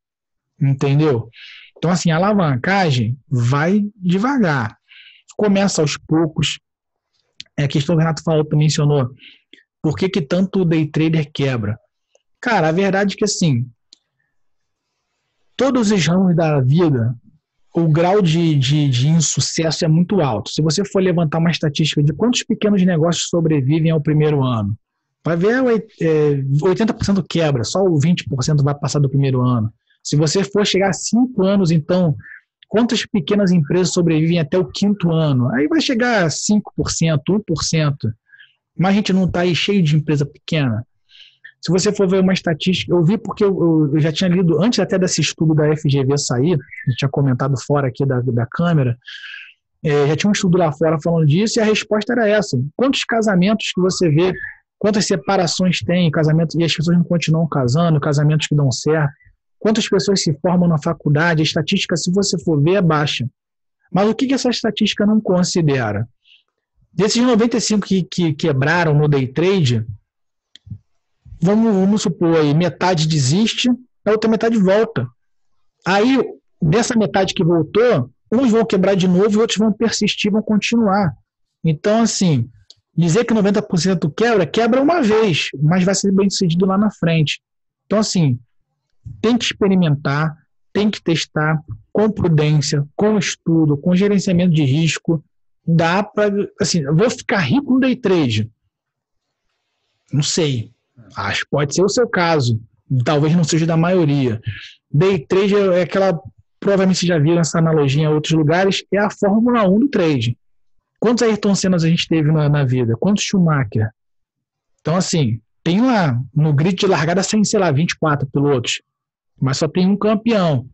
Speaker 2: Entendeu? Então, assim, a alavancagem vai devagar. Começa aos poucos. A questão que o Renato falou, também mencionou. Por que tanto o day trader quebra? Cara, a verdade é que, assim, todos os ramos da vida, o grau de insucesso é muito alto. Se você for levantar uma estatística de quantos pequenos negócios sobrevivem ao primeiro ano, vai ver 80% quebra, só o 20% vai passar do primeiro ano. Se você for chegar a 5 anos, então, quantas pequenas empresas sobrevivem até o 5º ano? Aí vai chegar a 5%, 1%. Mas a gente não está aí cheio de empresa pequena. Se você for ver uma estatística, eu vi porque eu já tinha lido, antes até desse estudo da FGV sair, a gente tinha comentado fora aqui da câmera, já tinha um estudo lá fora falando disso, e a resposta era essa. Quantos casamentos que você vê, quantas separações tem, casamentos, e as pessoas não continuam casando, casamentos que dão certo, quantas pessoas se formam na faculdade, a estatística, se você for ver, é baixa. Mas o que essa estatística não considera? Desses 95 que quebraram no day trade, vamos supor aí, metade desiste, a outra metade volta. Aí, dessa metade que voltou, uns vão quebrar de novo e outros vão persistir, vão continuar. Então, assim, dizer que 90% quebra uma vez, mas vai ser bem sucedido lá na frente. Então, assim, tem que experimentar, tem que testar com prudência, com estudo, com gerenciamento de risco. Dá para, assim, eu vou ficar rico no day trade? Não sei. Acho que pode ser o seu caso. Talvez não seja da maioria. Day trade é aquela, provavelmente vocês já viram essa analogia em outros lugares, é a Fórmula 1 do trade. Quantos Ayrton Senna a gente teve na vida? Quantos Schumacher? Então, assim, tem lá no grid de largada, sei lá, 24 pilotos, mas só tem um campeão.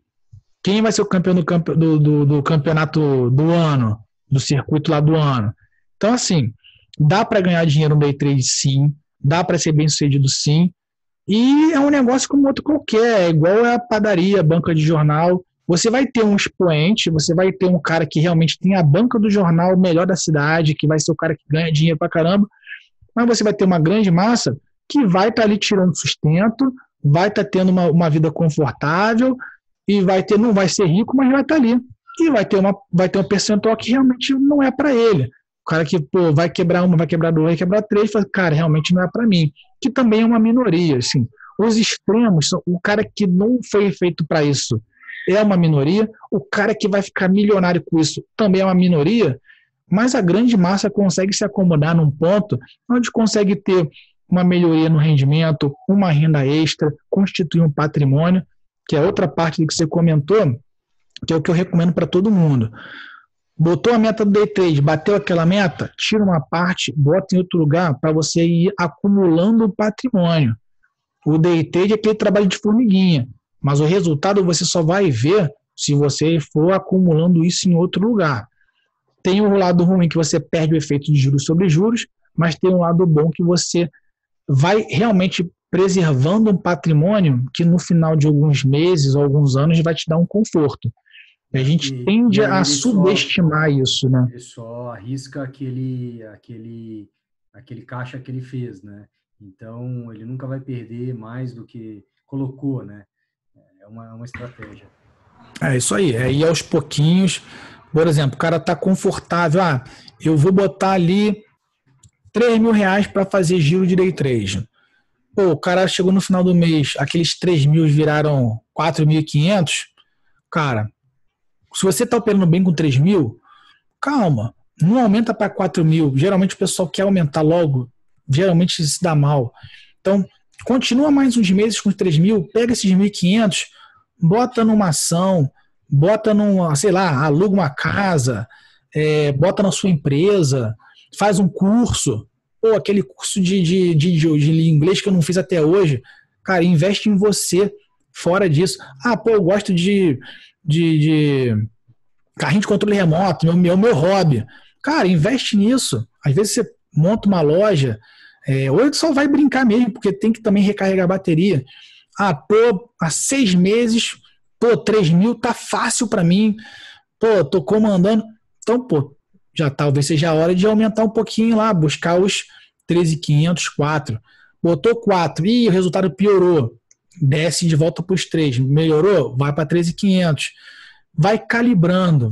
Speaker 2: Quem vai ser o campeão do campeonato do ano, do circuito lá do ano? Então, assim, dá para ganhar dinheiro no day trade, sim. Dá para ser bem sucedido, sim. E é um negócio como outro qualquer. É igual a padaria, a banca de jornal. Você vai ter um expoente, você vai ter um cara que realmente tem a banca do jornal melhor da cidade, que vai ser o cara que ganha dinheiro pra caramba, mas você vai ter uma grande massa que vai estar ali tirando sustento, vai estar tendo uma vida confortável e não vai ser rico, mas vai estar ali. E vai ter um percentual que realmente não é para ele. O cara que vai quebrar uma, vai quebrar duas, vai quebrar três, fala, cara, realmente não é para mim. Que também é uma minoria. Assim. Os extremos, o cara que não foi feito para isso é uma minoria, o cara que vai ficar milionário com isso também é uma minoria, mas a grande massa consegue se acomodar num ponto onde consegue ter uma melhoria no rendimento, uma renda extra, constituir um patrimônio, que é outra parte do que você comentou, que é o que eu recomendo para todo mundo. Botou a meta do day trade, bateu aquela meta, tira uma parte, bota em outro lugar para você ir acumulando patrimônio. O day trade é aquele trabalho de formiguinha, mas o resultado você só vai ver se você for acumulando isso em outro lugar. Tem um lado ruim que você perde o efeito de juros sobre juros, mas tem um lado bom que você vai realmente preservando um patrimônio que no final de alguns meses ou alguns anos vai te dar um conforto. E a gente tende a subestimar isso, né?
Speaker 1: Ele só arrisca aquele caixa que ele fez, né? Então, ele nunca vai perder mais do que colocou, né? É uma estratégia.
Speaker 2: É isso aí. Aí, aos pouquinhos, por exemplo, o cara está confortável. Eu vou botar ali R$3.000 para fazer giro de day trade. Pô, o cara chegou no final do mês, aqueles 3.000 viraram 4.500. Cara, se você está operando bem com 3.000, calma, não aumenta para 4.000. Geralmente o pessoal quer aumentar logo, geralmente se dá mal. Então, continua mais uns meses com 3.000, pega esses 1.500, bota numa ação, bota sei lá, aluga uma casa, bota na sua empresa, faz um curso, aquele curso de inglês que eu não fiz até hoje, cara, investe em você fora disso. Eu gosto de carrinho de controle remoto, meu hobby. Cara, investe nisso. Às vezes você monta uma loja, ou só vai brincar mesmo, porque tem que também recarregar a bateria. Tô há 6 meses, 3.000 tá fácil para mim, tô comandando. Então, já talvez seja a hora de aumentar um pouquinho lá, buscar os 13.500, 4. Botou 4, o resultado piorou. Desce de volta para os 3. Melhorou? Vai para 13.500. Vai calibrando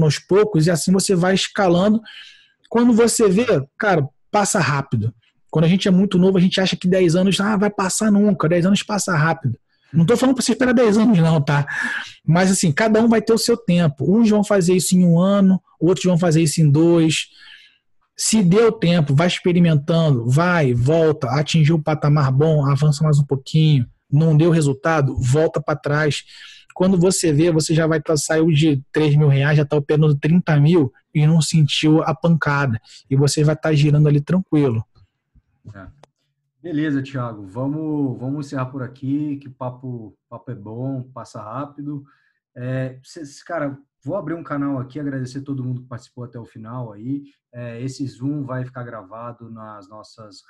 Speaker 2: aos poucos e assim você vai escalando. Quando você vê, cara, passa rápido. Quando a gente é muito novo, a gente acha que 10 anos vai passar nunca. 10 anos passa rápido. Não estou falando para você esperar 10 anos não, tá? Mas assim, cada um vai ter o seu tempo. Uns vão fazer isso em 1 ano, outros vão fazer isso em 2. Se deu tempo, vai experimentando, vai, volta, atingiu o patamar bom, avança mais um pouquinho, não deu resultado, volta para trás. Quando você vê, você já vai saiu de R$3.000, já está operando 30.000 e não sentiu a pancada. E você vai estar girando ali tranquilo.
Speaker 1: Beleza, Thiago. Vamos encerrar por aqui, que o papo é bom, passa rápido. Cara, vou abrir um canal aqui, agradecer todo mundo que participou até o final aí. Esse Zoom vai ficar gravado nas nossas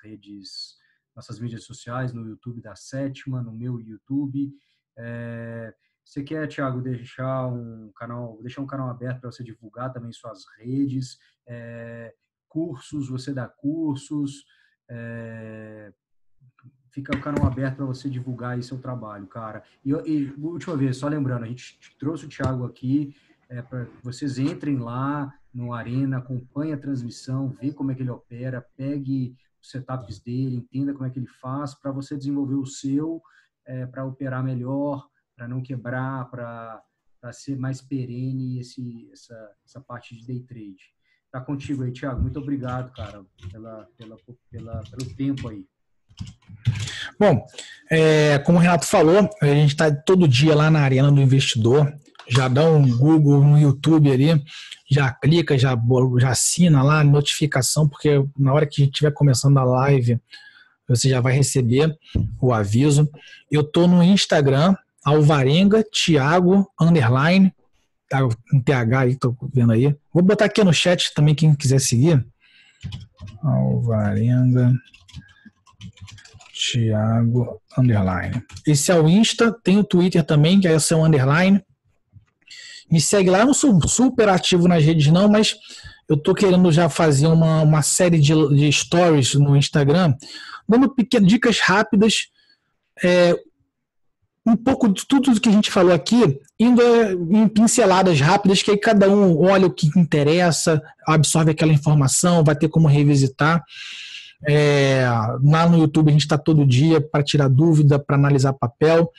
Speaker 1: mídias sociais, no YouTube da Sétima, no meu YouTube. Você quer, Thiago, deixar um canal aberto para você divulgar também suas redes, cursos, você dá cursos, fica o canal aberto para você divulgar aí seu trabalho, cara. E última vez, só lembrando, a gente trouxe o Thiago aqui para que vocês entrem lá no Arena, acompanhem a transmissão, vê como é que ele opera, pegue os setups dele, entenda como é que ele faz para você desenvolver o seu, para operar melhor, para não quebrar, para ser mais perene essa parte de day trade. Tá contigo aí, Thiago. Muito obrigado, cara, pelo tempo aí.
Speaker 2: Bom, como o Renato falou, a gente está todo dia lá na Arena do Investidor. Já dá um Google no YouTube ali, já clica, já assina lá a notificação, porque na hora que a gente estiver começando a live, você já vai receber o aviso. Eu estou no Instagram, Alvarenga Thiago _ tá um TH aí, tô vendo aí. Vou botar aqui no chat também quem quiser seguir. Alvarenga Thiago _. Esse é o Insta, tem o Twitter também, que é o seu underline. Me segue lá, eu não sou super ativo nas redes não, mas eu tô querendo já fazer uma série de stories no Instagram, dando pequenas dicas rápidas, um pouco de tudo que a gente falou aqui, indo em pinceladas rápidas, que aí cada um olha o que interessa, absorve aquela informação, vai ter como revisitar. Lá no YouTube a gente está todo dia para tirar dúvida, para analisar papel.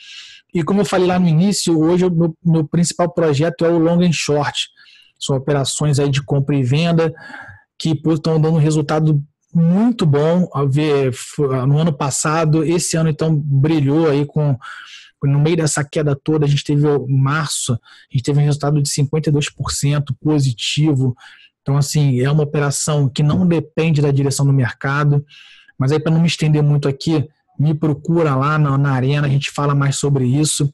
Speaker 2: E como eu falei lá no início, hoje o meu principal projeto é o long and short. São operações aí de compra e venda que estão dando um resultado muito bom. A ver, no ano passado, esse ano então brilhou aí no meio dessa queda toda. A gente teve março, a gente teve um resultado de 52% positivo. Então, assim, é uma operação que não depende da direção do mercado. Mas aí, para não me estender muito aqui, me procura lá na Arena, a gente fala mais sobre isso.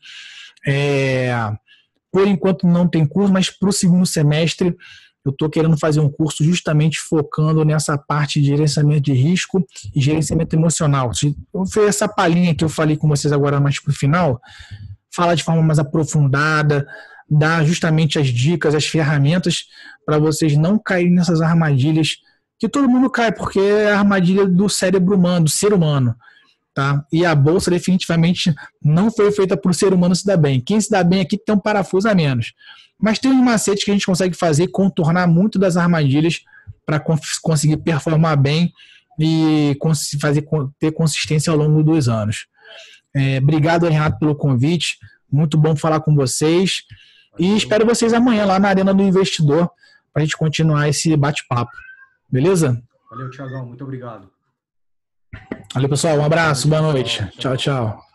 Speaker 2: Por enquanto não tem curso, mas para o segundo semestre eu estou querendo fazer um curso justamente focando nessa parte de gerenciamento de risco e gerenciamento emocional. Eu fiz essa palhinha que eu falei com vocês agora mais para o final, falar de forma mais aprofundada, dar justamente as dicas, as ferramentas para vocês não caírem nessas armadilhas que todo mundo cai, porque é a armadilha do cérebro humano, do ser humano. Tá? E a bolsa definitivamente não foi feita para o ser humano se dar bem. Quem se dá bem aqui tem um parafuso a menos. Mas tem um macete que a gente consegue fazer, contornar muito das armadilhas para conseguir performar bem e ter consistência ao longo dos anos. Obrigado, Renato, pelo convite. Muito bom falar com vocês. E espero vocês amanhã lá na Arena do Investidor para a gente continuar esse bate-papo. Beleza?
Speaker 1: Valeu, Thiagão. Muito obrigado.
Speaker 2: Valeu, pessoal. Um abraço. Boa noite. Tchau, tchau.